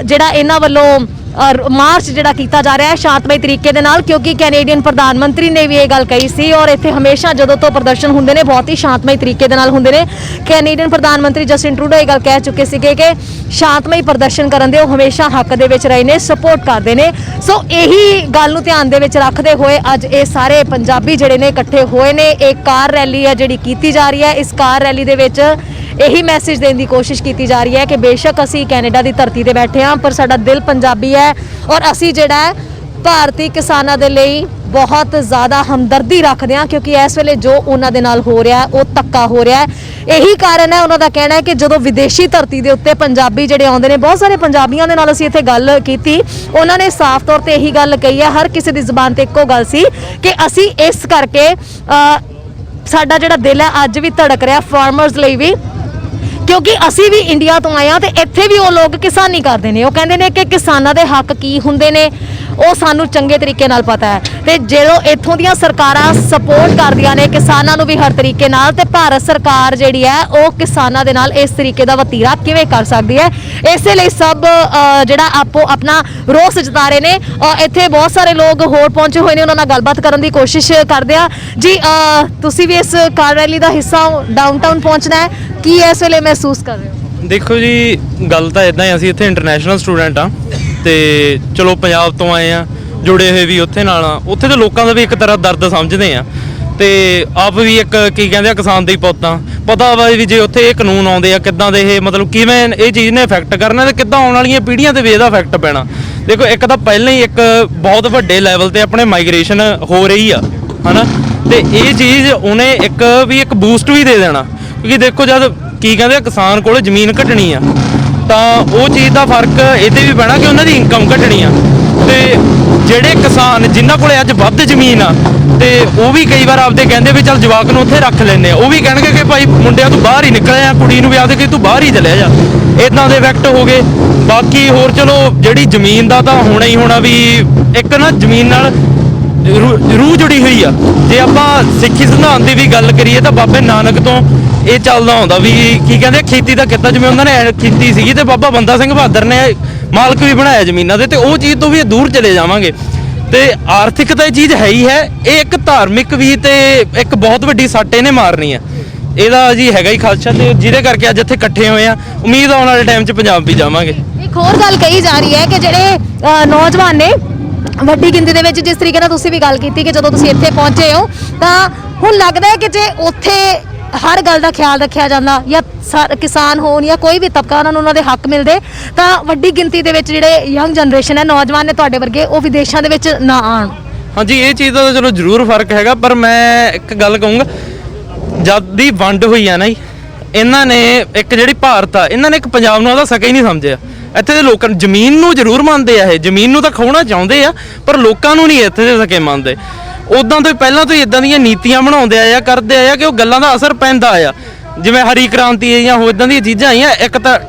ਜਿਹੜਾ ਇਹਨਾਂ ਵੱਲੋਂ ਮਾਰਚ ਜਿਹੜਾ ਕੀਤਾ ਜਾ ਰਿਹਾ ਹੈ ਸ਼ਾਂਤਮਈ ਤਰੀਕੇ ਦੇ ਨਾਲ, ਕਿਉਂਕਿ ਕੈਨੇਡੀਅਨ ਪ੍ਰਧਾਨ ਮੰਤਰੀ ਨੇ ਵੀ ਇਹ ਗੱਲ ਕਹੀ ਸੀ ਔਰ ਇੱਥੇ ਹਮੇਸ਼ਾ ਜਦੋਂ ਤੋਂ ਪ੍ਰਦਰਸ਼ਨ ਹੁੰਦੇ ਨੇ ਬਹੁਤ ਹੀ ਸ਼ਾਂਤਮਈ ਤਰੀਕੇ ਦੇ ਨਾਲ ਹੁੰਦੇ ਨੇ। ਕੈਨੇਡੀਅਨ ਪ੍ਰਧਾਨ ਮੰਤਰੀ ਜਸਟਿਨ ਟਰੂਡੋ ਇਹ ਗੱਲ ਕਹਿ ਚੁੱਕੇ ਸੀਗੇ ਕਿ ਸ਼ਾਂਤਮਈ ਪ੍ਰਦਰਸ਼ਨ ਕਰਨ ਦੇ ਉਹ ਹਮੇਸ਼ਾ ਹੱਕ ਦੇ ਵਿੱਚ ਰਹੇ ਨੇ, ਸਪੋਰਟ ਕਰਦੇ ਨੇ। ਸੋ ਇਹੀ ਗੱਲ ਨੂੰ ਧਿਆਨ ਦੇ ਵਿੱਚ ਰੱਖਦੇ ਹੋਏ ਅੱਜ ਇਹ ਸਾਰੇ ਪੰਜਾਬੀ ਜਿਹੜੇ ਨੇ ਇਕੱਠੇ ਹੋਏ ਨੇ। ਇਹ ਕਾਰ ਰੈਲੀ ਹੈ ਜਿਹੜੀ ਕੀਤੀ ਜਾ ਰਹੀ ਹੈ। ਇਸ ਕਾਰ ਰੈਲੀ ਦੇ ਵਿੱਚ ਇਹੀ ਮੈਸੇਜ ਦੇਣ ਦੀ ਕੋਸ਼ਿਸ਼ ਕੀਤੀ ਜਾ ਰਹੀ ਹੈ ਕਿ ਬੇਸ਼ੱਕ ਅਸੀਂ ਕੈਨੇਡਾ ਦੀ ਧਰਤੀ ਤੇ ਬੈਠੇ ਹਾਂ ਪਰ ਸਾਡਾ ਦਿਲ ਪੰਜਾਬੀ ਹੈ ਔਰ ਅਸੀਂ ਜਿਹੜਾ ਹੈ ਭਾਰਤੀ ਕਿਸਾਨਾਂ ਦੇ ਲਈ ਬਹੁਤ ਜ਼ਿਆਦਾ ਹਮਦਰਦੀ ਰੱਖਦੇ ਹਾਂ, ਕਿਉਂਕਿ ਇਸ ਵੇਲੇ ਜੋ ਉਹਨਾਂ ਦੇ ਨਾਲ ਹੋ ਰਿਹਾ ਉਹ ਧੱਕਾ ਹੋ ਰਿਹਾ ਹੈ। ਇਹੀ ਕਾਰਨ ਹੈ ਉਹਨਾਂ ਦਾ ਕਹਿਣਾ ਹੈ ਕਿ ਜਦੋਂ ਵਿਦੇਸ਼ੀ ਧਰਤੀ ਦੇ ਉੱਤੇ ਪੰਜਾਬੀ ਜਿਹੜੇ ਆਉਂਦੇ ਨੇ, ਬਹੁਤ ਸਾਰੇ ਪੰਜਾਬੀਆਂ ਦੇ ਨਾਲ ਅਸੀਂ ਇੱਥੇ ਗੱਲ ਕੀਤੀ, ਉਹਨਾਂ ਨੇ ਸਾਫ਼ ਤੌਰ ਤੇ ਇਹੀ ਗੱਲ ਕਹੀ ਹੈ, ਹਰ ਕਿਸੇ ਦੀ ਜ਼ੁਬਾਨ ਤੇ ਇੱਕੋ ਗੱਲ ਸੀ ਕਿ ਅਸੀਂ ਇਸ ਕਰਕੇ ਸਾਡਾ ਜਿਹੜਾ ਦਿਲ ਹੈ ਅੱਜ ਵੀ ਧੜਕ ਰਿਹਾ ਫਾਰਮਰਸ ਲਈ ਵੀ, ਕਿਉਂਕਿ ਅਸੀਂ ਵੀ ਇੰਡੀਆ ਤੋਂ ਆਏ ਹਾਂ ਤੇ ਇੱਥੇ ਵੀ ਉਹ ਲੋਕ ਕਿਸਾਨੀ ਕਰਦੇ ਨੇ। ਉਹ ਕਹਿੰਦੇ ਨੇ ਕਿ ਕਿਸਾਨਾਂ ਦੇ ਹੱਕ ਕੀ ਹੁੰਦੇ ਨੇ ਉਹ ਸਾਨੂੰ ਚੰਗੇ ਤਰੀਕੇ ਨਾਲ ਪਤਾ ਹੈ ਤੇ ਜਦੋਂ ਇੱਥੋਂ ਦੀਆਂ ਸਰਕਾਰਾਂ ਸਪੋਰਟ ਕਰਦੀਆਂ ਨੇ ਕਿਸਾਨਾਂ ਨੂੰ ਵੀ ਹਰ ਤਰੀਕੇ ਨਾਲ, ਤੇ ਭਾਰਤ ਸਰਕਾਰ ਜਿਹੜੀ ਹੈ ਉਹ ਕਿਸਾਨਾਂ ਦੇ ਨਾਲ ਇਸ ਤਰੀਕੇ ਦਾ ਵਤੀਰਾ ਕਿਵੇਂ ਕਰ ਸਕਦੀ ਹੈ। ਇਸੇ ਲਈ ਸਭ ਜਿਹੜਾ ਆਪੋ ਆਪਣਾ ਰੋਸ ਜਤਾ ਰਹੇ ਨੇ। ਇੱਥੇ ਬਹੁਤ ਸਾਰੇ ਲੋਕ ਹੋਰ ਪਹੁੰਚੇ ਹੋਏ ਨੇ, ਉਹਨਾਂ ਨਾਲ ਗੱਲਬਾਤ ਕਰਨ ਦੀ ਕੋਸ਼ਿਸ਼ ਕਰਦੇ ਆ। ਜੀ ਤੁਸੀਂ ਵੀ ਇਸ ਕਾਰ ਰੈਲੀ ਦਾ ਹਿੱਸਾ ਡਾਊਨਟਾਊਨ ਪਹੁੰਚਣਾ ਹੈ, ਕੀ ਇਸ ਵੇਲੇ ਮਹਿਸੂਸ ਕਰ ਰਹੇ ਹੋ? ਦੇਖੋ ਜੀ, ਗੱਲ ਤਾਂ ਇਦਾਂ ਹੀ, ਅਸੀਂ ਇੱਥੇ ਇੰਟਰਨੈਸ਼ਨਲ ਸਟੂਡੈਂਟ ਆ ਤੇ ਚਲੋ ਪੰਜਾਬ ਤੋਂ ਆਏ ਆ, ਜੁੜੇ ਹੋਏ ਵੀ ਉੱਥੇ ਨਾਲ ਆ। ਉੱਥੇ ਦੇ ਲੋਕਾਂ ਦਾ ਵੀ ਇੱਕ ਤਰ੍ਹਾਂ ਦਰਦ ਸਮਝਦੇ ਆ ਤੇ ਆਪ ਵੀ ਇੱਕ ਕੀ ਕਹਿੰਦੇ ਆ ਕਿਸਾਨ ਦੇ ਪੁੱਤਾਂ, ਪਤਾ ਵਾ ਵੀ ਜੇ ਉੱਥੇ ਇਹ ਕਾਨੂੰਨ ਆਉਂਦੇ ਆ ਕਿੱਦਾਂ ਦੇ ਇਹ ਮਤਲਬ ਕਿਵੇਂ ਇਹ ਚੀਜ਼ ਨੇ ਇਫੈਕਟ ਕਰਨਾ ਤੇ ਕਿੱਦਾਂ ਆਉਣ ਵਾਲੀਆਂ ਪੀੜ੍ਹੀਆਂ ਤੇ ਵੀ ਇਹਦਾ ਇਫੈਕਟ ਪੈਣਾ। ਦੇਖੋ ਇੱਕ ਤਾਂ ਪਹਿਲਾਂ ਹੀ ਇੱਕ ਬਹੁਤ ਵੱਡੇ ਲੈਵਲ ਤੇ ਆਪਣੇ ਮਾਈਗ੍ਰੇਸ਼ਨ ਹੋ ਰਹੀ ਆ ਹਨਾ, ਤੇ ਇਹ ਚੀਜ਼ ਉਹਨੇ ਇੱਕ ਬੂਸਟ ਵੀ ਦੇ ਦੇਣਾ, ਕਿਉਂਕਿ ਦੇਖੋ ਜਦ ਕੀ ਕਹਿੰਦੇ ਆ ਕਿਸਾਨ ਕੋਲ ਜ਼ਮੀਨ ਘਟਣੀ ਆ ਤਾਂ ਉਹ ਚੀਜ਼ ਦਾ ਫਰਕ ਇਹਦੇ ਵੀ ਪੈਣਾ ਕਿ ਉਹਨਾਂ ਦੀ ਇਨਕਮ ਘਟਣੀ ਆ। ਤੇ ਜਿਹੜੇ ਕਿਸਾਨ ਜਿਨ੍ਹਾਂ ਕੋਲੇ ਅੱਜ ਵੱਧ ਜ਼ਮੀਨ ਆ ਤੇ ਉਹ ਵੀ ਕਈ ਵਾਰ ਆਪਦੇ ਕਹਿੰਦੇ ਵੀ ਚੱਲ ਜਵਾਕ ਨੂੰ ਉੱਥੇ ਰੱਖ ਲੈਂਦੇ ਆ, ਉਹ ਵੀ ਕਹਿਣਗੇ ਕਿ ਭਾਈ ਮੁੰਡਿਆਂ ਤੂੰ ਬਾਹਰ ਹੀ ਨਿਕਲਿਆ, ਕੁੜੀ ਨੂੰ ਵੀ ਆਖਦੇ ਕਿ ਤੂੰ ਬਾਹਰ ਹੀ ਚਲਿਆ ਜਾ। ਇਦਾਂ ਦੇ ਇਫੈਕਟ ਹੋ ਗਏ। ਬਾਕੀ ਹੋਰ ਚਲੋ ਜਿਹੜੀ ਜ਼ਮੀਨ ਦਾ ਤਾਂ ਹੋਣਾ ਹੀ ਹੋਣਾ, ਵੀ ਇੱਕ ਨਾ ਜ਼ਮੀਨ ਨਾਲ ਰੂਹ ਜੁੜੀ ਹੋਈ ਆ। ਜੇ ਆਪਾਂ ਸਿੱਖੀ ਸਿਧਾਂਤ ਦੀ ਵੀ ਗੱਲ ਕਰੀਏ ਤਾਂ ਬਾਬੇ ਨਾਨਕ ਤੋਂ ਇਹ ਚੱਲਦਾ ਹੁੰਦਾ ਵੀ ਕੀ ਕਹਿੰਦੇ ਖੇਤੀ ਦਾ ਕਿੱਤਾ, ਜਿਵੇਂ ਉਹਨਾਂ ਨੇ ਕੀਤੀ ਸੀਗੀ ਤੇ ਬਾਬਾ ਬੰਦਾ ਸਿੰਘ ਬਹਾਦਰ ਨੇ ਮਾਲਕ ਵੀ ਬਣਾਇਆ ਜ਼ਮੀਨਾਂ ਦੇ, ਤੇ ਉਹ ਚੀਜ਼ ਤੋਂ ਵੀ ਦੂਰ ਚਲੇ ਜਾਵਾਂਗੇ। ਤੇ ਆਰਥਿਕ ਤਾਂ ਇਹ ਚੀਜ਼ ਹੈ ਹੀ ਹੈ, ਇਹ ਇੱਕ ਧਾਰਮਿਕ ਵੀ ਤੇ ਇੱਕ ਬਹੁਤ ਵੱਡੀ ਸੱਟ ਇਹਨੇ ਮਾਰਨੀ ਆ। ਇਹਦਾ ਜੀ ਹੈਗਾ ਹੀ ਖਾਲਸਾ, ਤੇ ਜਿਹਦੇ ਕਰਕੇ ਅੱਜ ਇੱਥੇ ਇਕੱਠੇ ਹੋਏ ਆ। ਉਮੀਦ ਆਉਣ ਵਾਲੇ ਟਾਈਮ 'ਚ ਪੰਜਾਬ ਵੀ ਜਾਵਾਂਗੇ। ਇੱਕ ਹੋਰ ਗੱਲ ਕਹੀ ਜਾ ਰਹੀ ਹੈ ਕਿ ਜਿਹੜੇ ਨੌਜਵਾਨ ਨੇ ਵੱਡੀ ਗਿਣਤੀ ਦੇ ਵਿੱਚ, ਜਿਸ ਤਰੀਕੇ ਨਾਲ ਤੁਸੀਂ ਵੀ ਗੱਲ ਕੀਤੀ ਕਿ ਜਦੋਂ ਤੁਸੀਂ ਇੱਥੇ ਪਹੁੰਚੇ ਹੋ ਤਾਂ ਹੁਣ ਲੱਗਦਾ ਹੈ ਕਿ ਜੇ ਉੱਥੇ ਹਰ ਗੱਲ ਦਾ ਖਿਆਲ ਰੱਖਿਆ ਜਾਂਦਾ ਜਾਂ ਕਿਸਾਨ ਹੋਣ ਜਾਂ ਕੋਈ ਵੀ ਤਬਕਾ ਉਹਨਾਂ ਨੂੰ ਉਹਨਾਂ ਦੇ ਹੱਕ ਮਿਲਦੇ ਤਾਂ ਵੱਡੀ ਗਿਣਤੀ ਦੇ ਵਿੱਚ ਜਿਹੜੇ ਯੰਗ ਜਨਰੇਸ਼ਨ ਹੈ, ਨੌਜਵਾਨ ਨੇ ਤੁਹਾਡੇ ਵਰਗੇ, ਉਹ ਵਿਦੇਸ਼ਾਂ ਦੇ ਵਿੱਚ ਨਾ ਆਉਣ। ਹਾਂਜੀ, ਇਹ ਚੀਜ਼ ਦਾ ਤਾਂ ਚਲੋ ਜ਼ਰੂਰ ਫਰਕ ਹੈਗਾ, ਪਰ ਮੈਂ ਇੱਕ ਗੱਲ ਕਹੂੰਗਾ, ਜਦ ਦੀ ਵੰਡ ਹੋਈ ਆ ਨਾ ਜੀ, ਇਹਨਾਂ ਨੇ ਇੱਕ ਜਿਹੜੀ ਭਾਰਤ ਆ, ਇਹਨਾਂ ਨੇ ਇੱਕ ਪੰਜਾਬ ਨੂੰ ਉਹਦਾ ਸਕਾ ਹੀ ਨਹੀਂ ਸਮਝਿਆ। ਇੱਥੇ ਦੇ ਲੋਕਾਂ ਨੂੰ ਜ਼ਮੀਨ ਨੂੰ ਜ਼ਰੂਰ ਮੰਨਦੇ ਆ, ਇਹ ਜ਼ਮੀਨ ਨੂੰ ਤਾਂ ਖੋਣਾ ਚਾਹੁੰਦੇ ਆ ਪਰ ਲੋਕਾਂ ਨੂੰ ਨਹੀਂ ਇੱਥੇ ਦੇ ਸਕੇ ਮੰਨਦੇ। ਉਦਾਂ ਤੋਂ ਪਹਿਲਾਂ ਤੋਂ ਹੀ ਇਦਾਂ ਦੀਆਂ ਨੀਤੀਆਂ ਬਣਾਉਂਦੇ ਆਏ ਆ, ਕਰਦੇ ਆਏ ਆ ਕਿ ਉਹ ਗੱਲਾਂ ਦਾ ਅਸਰ ਪੈਂਦਾ ਆ। ਜਿਵੇਂ ਹਰੀ ਕ੍ਰਾਂਤੀ ਜਾਂ ਹੋਰ ਇਦਾਂ ਦੀਆਂ ਚੀਜ਼ਾਂ ਆਈਆਂ, ਇੱਕ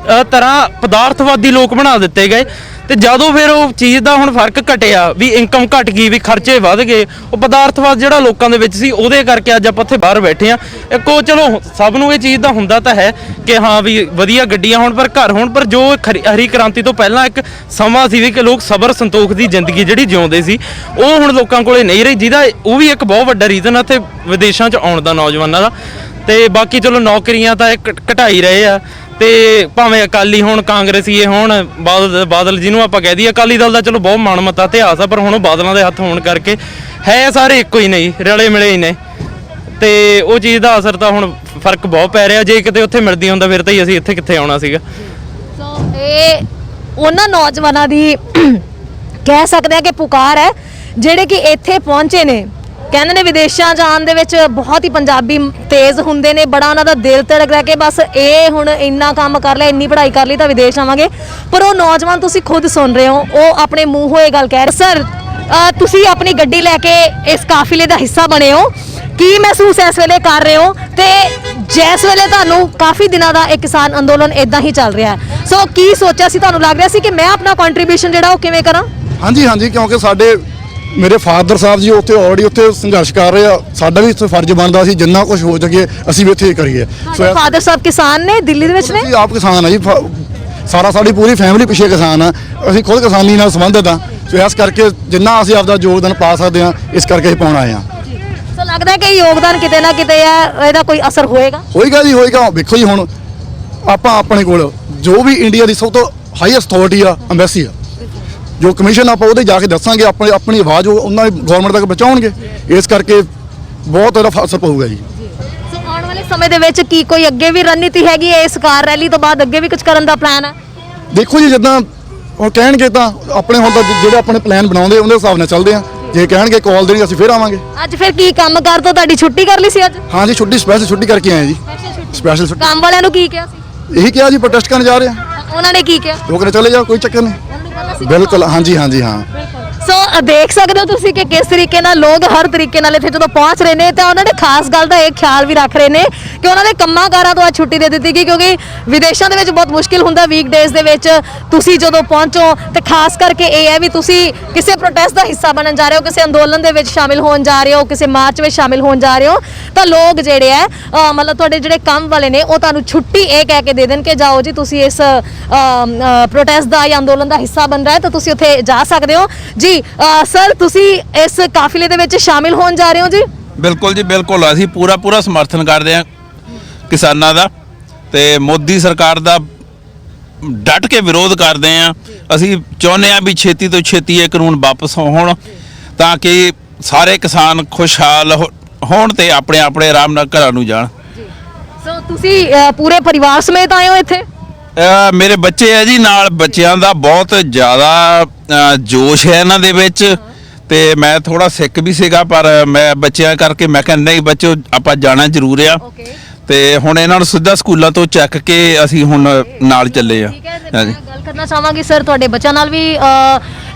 ਤਰ੍ਹਾਂ ਪਦਾਰਥਵਾਦੀ ਲੋਕ ਬਣਾ ਦਿੱਤੇ ਗਏ। ਤੇ ਜਦੋਂ ਫਿਰ ਉਹ ਚੀਜ਼ ਦਾ ਹੁਣ ਫਰਕ ਘਟਿਆ, ਵੀ ਇਨਕਮ ਘਟ ਗਈ, ਵੀ ਖਰਚੇ ਵੱਧ ਗਏ, ਉਹ ਪਦਾਰਥਵਾਦ ਜਿਹੜਾ ਲੋਕਾਂ ਦੇ ਵਿੱਚ ਸੀ ਉਹਦੇ ਕਰਕੇ ਅੱਜ ਆਪਾਂ ਇੱਥੇ ਬਾਹਰ ਬੈਠੇ ਆ। ਇੱਕ ਉਹ ਚਲੋ ਸਭ ਨੂੰ ਇਹ ਚੀਜ਼ ਦਾ ਹੁੰਦਾ ਤਾਂ ਹੈ ਕਿ ਹਾਂ ਵੀ ਵਧੀਆ ਗੱਡੀਆਂ ਹੋਣ ਪਰ ਘਰ ਹੋਣ, ਪਰ ਜੋ ਹਰੀ ਕ੍ਰਾਂਤੀ ਤੋਂ ਪਹਿਲਾਂ ਇੱਕ ਸਮਾਂ ਸੀ ਵੀ ਕਿ ਲੋਕ ਸਬਰ ਸੰਤੋਖ ਦੀ ਜ਼ਿੰਦਗੀ ਜਿਹੜੀ ਜਿਉਂਦੇ ਸੀ, ਉਹ ਹੁਣ ਲੋਕਾਂ ਕੋਲੇ ਨਹੀਂ ਰਹੀ, ਜਿਹਦਾ ਉਹ ਵੀ ਇੱਕ ਬਹੁਤ ਵੱਡਾ ਰੀਜ਼ਨ ਆ ਇੱਥੇ ਵਿਦੇਸ਼ਾਂ 'ਚ ਆਉਣ ਦਾ ਨੌਜਵਾਨਾਂ ਦਾ। ਤੇ ਬਾਕੀ ਚਲੋ ਨੌਕਰੀਆਂ ਤਾਂ ਘਟਾਈ ਰਹੇ ਆ, ਤੇ ਭਾਵੇਂ ਅਕਾਲੀ ਹੋਣ ਕਾਂਗਰਸੀ ਹੋਣ, ਬਾਦਲ ਜਿਹਨੂੰ ਆਪਾਂ ਕਹਿ ਦਈਏ, ਅਕਾਲੀ ਦਲ ਦਾ ਚਲੋ ਬਹੁਤ ਮਾਣਮੱਤਾ ਇਤਿਹਾਸ ਆ, ਪਰ ਹੁਣ ਉਹ ਬਾਦਲਾਂ ਦੇ ਹੱਥ ਹੋਣ ਕਰਕੇ ਹੈ ਸਾਰੇ ਇੱਕੋ ਹੀ ਨਹੀਂ, ਰਲੇ ਮਿਲੇ ਹੀ ਨੇ। ਤੇ ਉਹ ਚੀਜ਼ ਦਾ ਅਸਰ ਤਾਂ ਹੁਣ ਫਰਕ ਬਹੁਤ ਪੈ ਰਿਹਾ। ਜੇ ਕਿਤੇ ਉੱਥੇ ਮਿਲਦੀ ਹੁੰਦਾ ਫਿਰ ਤਾਂ ਹੀ ਅਸੀਂ ਇੱਥੇ ਕਿੱਥੇ ਆਉਣਾ ਸੀਗਾ। ਸੋ ਇਹ ਉਹਨਾਂ ਨੌਜਵਾਨਾਂ ਦੀ ਕਹਿ ਸਕਦੇ ਆ ਕਿ ਪੁਕਾਰ ਹੈ ਜਿਹੜੇ ਕਿ ਇੱਥੇ ਪਹੁੰਚੇ ਨੇ। ਕਹਿੰਦੇ ਨੇ ਵਿਦੇਸ਼ਾਂ ਜਾਣ ਦੇ ਵਿੱਚ ਬਹੁਤ ਹੀ ਪੰਜਾਬੀ ਤੇਜ਼ ਹੁੰਦੇ ਨੇ, ਬੜਾ ਉਹਨਾਂ ਦਾ ਦਿਲ ਧੜਕ ਰਿਹਾ ਕਿ ਬਸ ਇਹ ਹੁਣ ਇੰਨਾ ਕੰਮ ਕਰ ਲਿਆ, ਇੰਨੀ ਪੜ੍ਹਾਈ ਕਰ ਲਈ ਤਾਂ ਵਿਦੇਸ਼ ਆਵਾਂਗੇ। ਪਰ ਉਹ ਨੌਜਵਾਨ ਤੁਸੀਂ ਖੁਦ ਸੁਣ ਰਹੇ ਹੋ, ਉਹ ਆਪਣੇ ਮੂੰਹੋਂ ਇਹ ਗੱਲ ਕਹਿ ਰਹੇ। ਸਰ, ਤੁਸੀਂ ਆਪਣੀ ਗੱਡੀ ਲੈ ਕੇ ਇਸ ਕਾਫਿਲੇ ਦਾ ਹਿੱਸਾ ਬਣੇ ਹੋ, ਕੀ ਮਹਿਸੂਸ ਇਸ ਵੇਲੇ ਕਰ ਰਹੇ ਹੋ ਤੇ ਜਿਸ ਵੇਲੇ ਤੁਹਾਨੂੰ ਕਾਫੀ ਦਿਨਾਂ ਦਾ ਇਹ ਕਿਸਾਨ ਅੰਦੋਲਨ ਇਦਾਂ ਹੀ ਚੱਲ ਰਿਹਾ ਹੈ, ਸੋ ਕੀ ਸੋਚਿਆ ਸੀ, ਤੁਹਾਨੂੰ ਲੱਗ ਰਿਹਾ ਸੀ ਕਿ ਮੈਂ ਆਪਣਾ ਕੰਟਰੀਬਿਊਸ਼ਨ ਜਿਹੜਾ ਉਹ ਕਿਵੇਂ ਕਰਾਂ? ਹਾਂਜੀ ਹਾਂਜੀ, ਕਿਉਂਕਿ ਸਾਡੇ ਮੇਰੇ ਫਾਦਰ ਸਾਹਿਬ ਜੀ ਉੱਥੇ ਆਲਰੇਡੀ ਉੱਥੇ ਸੰਘਰਸ਼ ਕਰ ਰਹੇ ਆ, ਸਾਡਾ ਵੀ ਇੱਥੇ ਫਰਜ਼ ਬਣਦਾ ਸੀ ਜਿੰਨਾ ਕੁਝ ਹੋ ਸਕੇ ਅਸੀਂ ਵੀ ਇੱਥੇ ਕਰੀਏ। ਫਾਦਰ ਸਾਹਿਬ ਕਿਸਾਨ ਨੇ, ਦਿੱਲੀ ਦੇ ਵਿੱਚ ਨੇ? ਅਸੀਂ ਆਪ ਕਿਸਾਨ ਆ ਜੀ, ਸਾਰਾ ਸਾਡੀ ਪੂਰੀ ਫੈਮਿਲੀ ਪਿੱਛੇ ਕਿਸਾਨ ਆ, ਅਸੀਂ ਖੁਦ ਕਿਸਾਨੀ ਨਾਲ ਸੰਬੰਧਿਤ ਆ। ਸੋ ਇਸ ਕਰਕੇ ਜਿੰਨਾ ਅਸੀਂ ਆਪਦਾ ਯੋਗਦਾਨ ਪਾ ਸਕਦੇ ਆ, ਇਸ ਕਰਕੇ ਅਸੀਂ ਪਾਉਣ ਆਏ ਆ। ਸੋ ਲੱਗਦਾ ਹੈ ਕਿ ਯੋਗਦਾਨ ਕਿਤੇ ਨਾ ਕਿਤੇ ਹੈ ਇਹਦਾ ਕੋਈ ਅਸਰ ਹੋਏਗਾ? ਹੋਏਗਾ ਜੀ, ਹੋਏਗਾ। ਵੇਖੋ ਜੀ, ਹੁਣ ਆਪਾਂ ਆਪਣੇ ਕੋਲ ਜੋ ਵੀ ਇੰਡੀਆ ਦੀ ਸਭ ਤੋਂ ਹਾਈਐਸਟ ਅਥਾਰਟੀ ਆ, ਅੰਬੈਸੀ ਆ, ਜੋ ਕਮਿਸ਼ਨ ਆਪਾਂ ਉਹਦੇ ਜਾ ਕੇ ਦੱਸਾਂਗੇ, ਆਪਣੀ ਆਵਾਜ਼ ਉਹਨਾਂ ਦੀ ਗਵਰਨਮੈਂਟ ਤੱਕ ਪਹੁੰਚਾਉਣਗੇ। ਇਸ ਕਰਕੇ ਬਹੁਤ ਇਹਦਾ ਅਸਰ ਪਊਗਾ ਜੀ। ਸੋ ਆਉਣ ਵਾਲੇ ਸਮੇਂ ਦੇ ਵਿੱਚ ਕੀ ਕੋਈ ਅੱਗੇ ਵੀ ਰਣਨੀਤੀ ਹੈਗੀ ਹੈ ਇਸ ਕਾਰ ਰੈਲੀ ਤੋਂ ਬਾਅਦ, ਅੱਗੇ ਵੀ ਕੁਝ ਕਰਨ ਦਾ ਪਲਾਨ ਹੈ? ਦੇਖੋ ਜੀ, ਜਿੱਦਾਂ ਹੁਣ ਕਹਿਣਗੇ ਤਾਂ ਆਪਣੇ ਹੁਣ ਤਾਂ ਜਿਹੜੇ ਆਪਣੇ ਪਲਾਨ ਬਣਾਉਂਦੇ ਉਹਦੇ ਹਿਸਾਬ ਨਾਲ ਚੱਲਦੇ ਆ। ਜੇ ਕਹਿਣਗੇ ਕਾਲ ਦੇਣੀ ਅਸੀਂ ਫਿਰ ਆਵਾਂਗੇ। ਅੱਜ ਫਿਰ ਕੀ ਕੰਮ ਕਰ ਤੋਂ ਤੁਹਾਡੀ ਛੁੱਟੀ ਕਰ ਲਈ ਸੀ ਅੱਜ? ਹਾਂ ਜੀ, ਸਪੈਸ਼ਲ ਛੁੱਟੀ ਕਰਕੇ ਆਏ ਜੀ। ਸਪੈਸ਼ਲ ਛੁੱਟੀ। ਕੰਮ ਵਾਲਿਆਂ ਨੂੰ ਕੀ ਕਿਹਾ ਸੀ? ਇਹੀ ਕਿਹਾ ਜੀ, ਪ੍ਰੋਟੈਸਟ ਕਰਨ ਜਾ ਰਹੇ ਆ। ਉਹਨਾਂ ਨੇ ਕੀ ਕਿਹਾ? ਉਹ ਕਹਿੰਦੇ ਚਲੇ ਜਾਓ, ਕੋਈ ਚੱਕਰ ਨਹੀਂ। ਬਿਲਕੁਲ, ਹਾਂਜੀ ਹਾਂਜੀ, ਹਾਂ। ਸੋ ਦੇਖ ਸਕਦੇ ਹੋ ਤੁਸੀਂ ਕਿ ਕਿਸ ਤਰੀਕੇ ਨਾਲ ਲੋਕ ਹਰ ਤਰੀਕੇ ਨਾਲ ਇੱਥੇ ਜਦੋਂ ਪਹੁੰਚ ਰਹੇ ਨੇ, ਤਾਂ ਉਹਨਾਂ ਨੇ ਖਾਸ ਗੱਲ ਦਾ ਇਹ ਖਿਆਲ ਵੀ ਰੱਖ ਰਹੇ ਨੇ ਕਿ ਉਹਨਾਂ ਦੇ ਕੰਮਾਂ ਕਾਰਾਂ ਤੋਂ ਅੱਜ ਛੁੱਟੀ ਦੇ ਦਿੱਤੀ ਗਈ, ਕਿਉਂਕਿ ਵਿਦੇਸ਼ਾਂ ਦੇ ਵਿੱਚ ਬਹੁਤ ਮੁਸ਼ਕਿਲ ਹੁੰਦਾ ਵੀਕ ਡੇਜ਼ ਦੇ ਵਿੱਚ ਤੁਸੀਂ ਜਦੋਂ ਪਹੁੰਚੋ, ਤੇ ਖਾਸ ਕਰਕੇ ਇਹ ਹੈ ਵੀ ਤੁਸੀਂ ਕਿਸੇ ਪ੍ਰੋਟੈਸਟ ਦਾ ਹਿੱਸਾ ਬਣਨ ਜਾ ਰਹੇ ਹੋ, ਕਿਸੇ ਅੰਦੋਲਨ ਦੇ ਵਿੱਚ ਸ਼ਾਮਿਲ ਹੋਣ ਜਾ ਰਹੇ ਹੋ, ਕਿਸੇ ਮਾਰਚ ਵਿੱਚ ਸ਼ਾਮਿਲ ਹੋਣ ਜਾ ਰਹੇ ਹੋ, ਤਾਂ ਲੋਕ ਜਿਹੜੇ ਹੈ ਮਤਲਬ ਤੁਹਾਡੇ ਜਿਹੜੇ ਕੰਮ ਵਾਲੇ ਨੇ ਉਹ ਤੁਹਾਨੂੰ ਛੁੱਟੀ ਇਹ ਕਹਿ ਕੇ ਦੇ ਦੇਣ ਕਿ ਜਾਓ ਜੀ, ਤੁਸੀਂ ਇਸ ਪ੍ਰੋਟੈਸਟ ਦਾ ਜਾਂ ਅੰਦੋਲਨ ਦਾ ਹਿੱਸਾ ਬਣ ਰਿਹਾ ਹੈ ਤਾਂ ਤੁਸੀਂ ਉੱਥੇ ਜਾ ਸਕਦੇ ਹੋ ਜੀ। ਸਰ, ਤੁਸੀਂ ਇਸ ਕਾਫਿਲੇ ਦੇ ਵਿੱਚ ਸ਼ਾਮਿਲ ਹੋਣ ਜਾ ਰਹੇ ਹੋ ਜੀ? ਬਿਲਕੁਲ ਜੀ, ਬਿਲਕੁਲ। ਅਸੀਂ ਪੂਰਾ ਸਮਰਥਨ ਕਰਦੇ ਹਾਂ ਕਿਸਾਨਾਂ ਦਾ, ਤੇ ਮੋਦੀ ਸਰਕਾਰ ਦਾ ਡਟ ਕੇ ਵਿਰੋਧ ਕਰਦੇ ਹਾਂ। ਅਸੀਂ ਚਾਹੁੰਦੇ ਹਾਂ ਵੀ ਛੇਤੀ ਤੋਂ ਛੇਤੀ ਇਹ ਕਾਨੂੰਨ ਵਾਪਸ ਹੋਣ, ਤਾਂ ਕਿ ਸਾਰੇ ਕਿਸਾਨ ਖੁਸ਼ਹਾਲ ਹੋਣ ਤੇ ਆਪਣੇ ਆਰਾਮ ਨਾਲ ਘਰਾਂ ਨੂੰ ਜਾਣ। ਸੋ ਤੁਸੀਂ ਪੂਰੇ ਪਰਿਵਾਰ ਸਮੇਤ ਆਏ ਹੋ ਇੱਥੇ? ਮੇਰੇ ਬੱਚੇ ਹੈ ਜੀ ਨਾਲ, ਬੱਚਿਆਂ ਦਾ ਬਹੁਤ ਜ਼ਿਆਦਾ ਜੋਸ਼ ਹੈ ਇਹਨਾਂ ਦੇ ਵਿੱਚ, ਤੇ ਮੈਂ ਥੋੜਾ ਸਿੱਖ ਵੀ ਸੀਗਾ, ਪਰ ਮੈਂ ਬੱਚਿਆਂ ਕਰਕੇ ਮੈਂ ਕਿਹਾ ਨਹੀਂ ਬੱਚੋ, ਆਪਾਂ ਜਾਣਾ ਜ਼ਰੂਰ ਆ। ਤੇ ਹੁਣ ਇਹਨਾਂ ਨੂੰ ਸਿੱਧਾ ਸਕੂਲਾਂ ਤੋਂ ਚੱਕ ਕੇ ਅਸੀਂ ਹੁਣ ਨਾਲ ਚੱਲੇ ਆ। ਗੱਲ ਕਰਨਾ ਚਾਹਾਂਗੀ ਸਰ ਤੁਹਾਡੇ ਬੱਚਿਆਂ ਨਾਲ ਵੀ,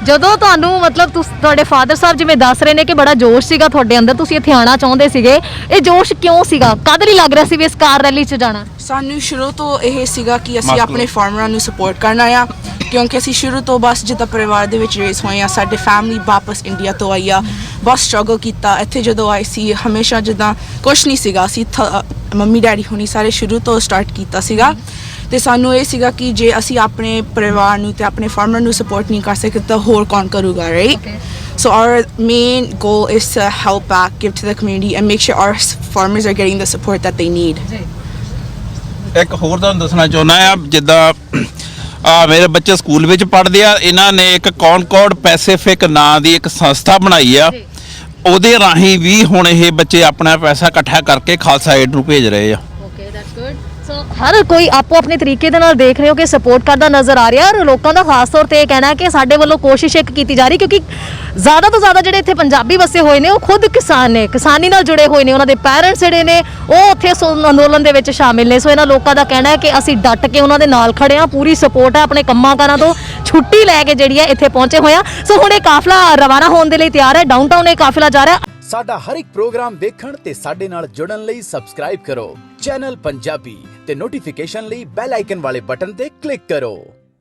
ਜਦੋਂ ਤੁਹਾਨੂੰ ਮਤਲਬ ਤੁਹਾਡੇ ਫਾਦਰ ਸਾਹਿਬ ਜਿਵੇਂ ਦੱਸ ਰਹੇ ਨੇ ਕਿ ਬੜਾ ਜੋਸ਼ ਸੀਗਾ ਤੁਹਾਡੇ ਅੰਦਰ, ਤੁਸੀਂ ਇੱਥੇ ਆਉਣਾ ਚਾਹੁੰਦੇ ਸੀਗੇ, ਇਹ ਜੋਸ਼ ਕਿਉਂ ਸੀਗਾ? ਕਦ ਲਈ ਲੱਗ ਰਿਹਾ ਸੀ ਵੀ ਇਸ ਕਾਰ ਰੈਲੀ 'ਚ ਜਾਣਾ? ਸਾਨੂੰ ਸ਼ੁਰੂ ਤੋਂ ਇਹ ਸੀਗਾ ਕਿ ਅਸੀਂ ਆਪਣੇ ਫਾਰਮਰਾਂ ਨੂੰ ਸਪੋਰਟ ਕਰਨਾ ਆ, ਕਿਉਂਕਿ ਅਸੀਂ ਸ਼ੁਰੂ ਤੋਂ ਬਸ ਜਿੱਦਾਂ ਪਰਿਵਾਰ ਦੇ ਵਿੱਚ ਰੇਸ ਹੋਏ ਆ, ਸਾਡੇ ਫੈਮਿਲੀ ਵਾਪਸ ਇੰਡੀਆ ਤੋਂ ਆਈ ਆ, ਬਹੁਤ ਸਟਰਗਲ ਕੀਤਾ। ਇੱਥੇ ਜਦੋਂ ਆਏ ਸੀ ਹਮੇਸ਼ਾ ਜਿੱਦਾਂ ਕੁਛ ਨਹੀਂ ਸੀਗਾ, ਅਸੀਂ ਮੰਮੀ ਡੈਡੀ ਹੁਣੀ ਸਾਰੇ ਸ਼ੁਰੂ ਤੋਂ ਸਟਾਰਟ ਕੀਤਾ ਸੀਗਾ, ਤੇ ਸਾਨੂੰ ਇਹ ਸੀਗਾ ਕਿ ਜੇ ਅਸੀਂ ਆਪਣੇ ਪਰਿਵਾਰ ਨੂੰ ਤੇ ਆਪਣੇ ਫਾਰਮਰ ਨੂੰ ਸਪੋਰਟ ਨਹੀਂ ਕਰ ਸਕਦੇ ਤਾਂ ਹੋਰ ਕੌਣ ਕਰੂਗਾ, right? So our main goal is to help back, give to the community and make sure our farmers are getting the support that they need. ਇੱਕ ਹੋਰ ਤੁਹਾਨੂੰ ਦੱਸਣਾ ਚਾਹੁੰਦਾ ਆ, ਜਿੱਦਾਂ ਮੇਰੇ ਬੱਚੇ ਸਕੂਲ ਵਿੱਚ ਪੜ੍ਹਦੇ ਆ, ਇਹਨਾਂ ਨੇ ਇੱਕ ਕੌਨਕੌਰਡ ਪੈਸੀਫਿਕ ਨਾਂ ਦੀ ਇੱਕ ਸੰਸਥਾ ਬਣਾਈ ਆ, ਉਹਦੇ ਰਾਹੀਂ ਵੀ ਹੁਣ ਇਹ ਬੱਚੇ ਆਪਣਾ ਪੈਸਾ ਇਕੱਠਾ ਕਰਕੇ ਖਾਲਸਾ ਏਡ ਨੂੰ ਭੇਜ ਰਹੇ ਆ। ਹਰ ਕੋਈ ਆਪੋ ਆਪਣੇ ਤਰੀਕੇ ਦੇ ਨਾਲ ਦੇਖ ਰਹੇ ਹੋ ਕਿ ਸਪੋਰਟ ਕਰਦਾ ਨਜ਼ਰ ਆ ਰਿਹਾ, ਔਰ ਲੋਕਾਂ ਦਾ ਖਾਸ ਤੌਰ ਤੇ ਇਹ ਕਹਿਣਾ ਹੈ ਕਿ ਸਾਡੇ ਵੱਲੋਂ ਕੋਸ਼ਿਸ਼ ਇੱਕ ਕੀਤੀ ਜਾ ਰਹੀ, ਕਿਉਂਕਿ ਜ਼ਿਆਦਾ ਤੋਂ ਜ਼ਿਆਦਾ ਜਿਹੜੇ ਇੱਥੇ ਪੰਜਾਬੀ ਵਸੇ ਹੋਏ ਨੇ ਉਹ ਖੁਦ ਕਿਸਾਨ ਨੇ, ਕਿਸਾਨੀ ਨਾਲ ਜੁੜੇ ਹੋਏ ਨੇ, ਉਹਨਾਂ ਦੇ ਪੈਰੈਂਟਸ ਜਿਹੜੇ ਨੇ ਉਹ ਉੱਥੇ ਅੰਦੋਲਨ ਦੇ ਵਿੱਚ ਸ਼ਾਮਿਲ ਨੇ। ਸੋ ਇਹਨਾਂ ਲੋਕਾਂ ਦਾ ਕਹਿਣਾ ਹੈ ਕਿ ਅਸੀਂ ਡਟ ਕੇ ਉਹਨਾਂ ਦੇ ਨਾਲ ਖੜੇ ਹਾਂ, ਪੂਰੀ ਸਪੋਰਟ ਹੈ, ਆਪਣੇ ਕੰਮਾਂ ਕਾਰਾਂ ਤੋਂ ਛੁੱਟੀ ਲੈ ਕੇ ਜਿਹੜੀ ਹੈ ਇੱਥੇ ਪਹੁੰਚੇ ਹੋਏ ਆ। ਸੋ ਹੁਣ ਇਹ ਕਾਫਲਾ ਰਵਾਨਾ ਹੋਣ ਦੇ ਲਈ ਤਿਆਰ ਹੈ, ਡਾਊਨਟਾਊਨ ਇਹ ਕਾਫਿਲਾ ਜਾ ਰਿਹਾ। ਸਾਡਾ ਹਰ ਇੱਕ ਪ੍ਰੋਗਰਾਮ ਦੇਖਣ ਤੇ ਸਾਡੇ ਨਾਲ ਜੁੜਨ ਲਈ ਸਬਸਕ੍ਰਾਈਬ ਕਰੋ ਚੈਨਲ ਪੰਜਾਬੀ ਤੇ ਨੋਟੀਫਿਕੇਸ਼ਨ ਲਈ ਬੈਲ ਆਈਕਨ ਵਾਲੇ ਬਟਨ ਤੇ ਕਲਿੱਕ ਕਰੋ।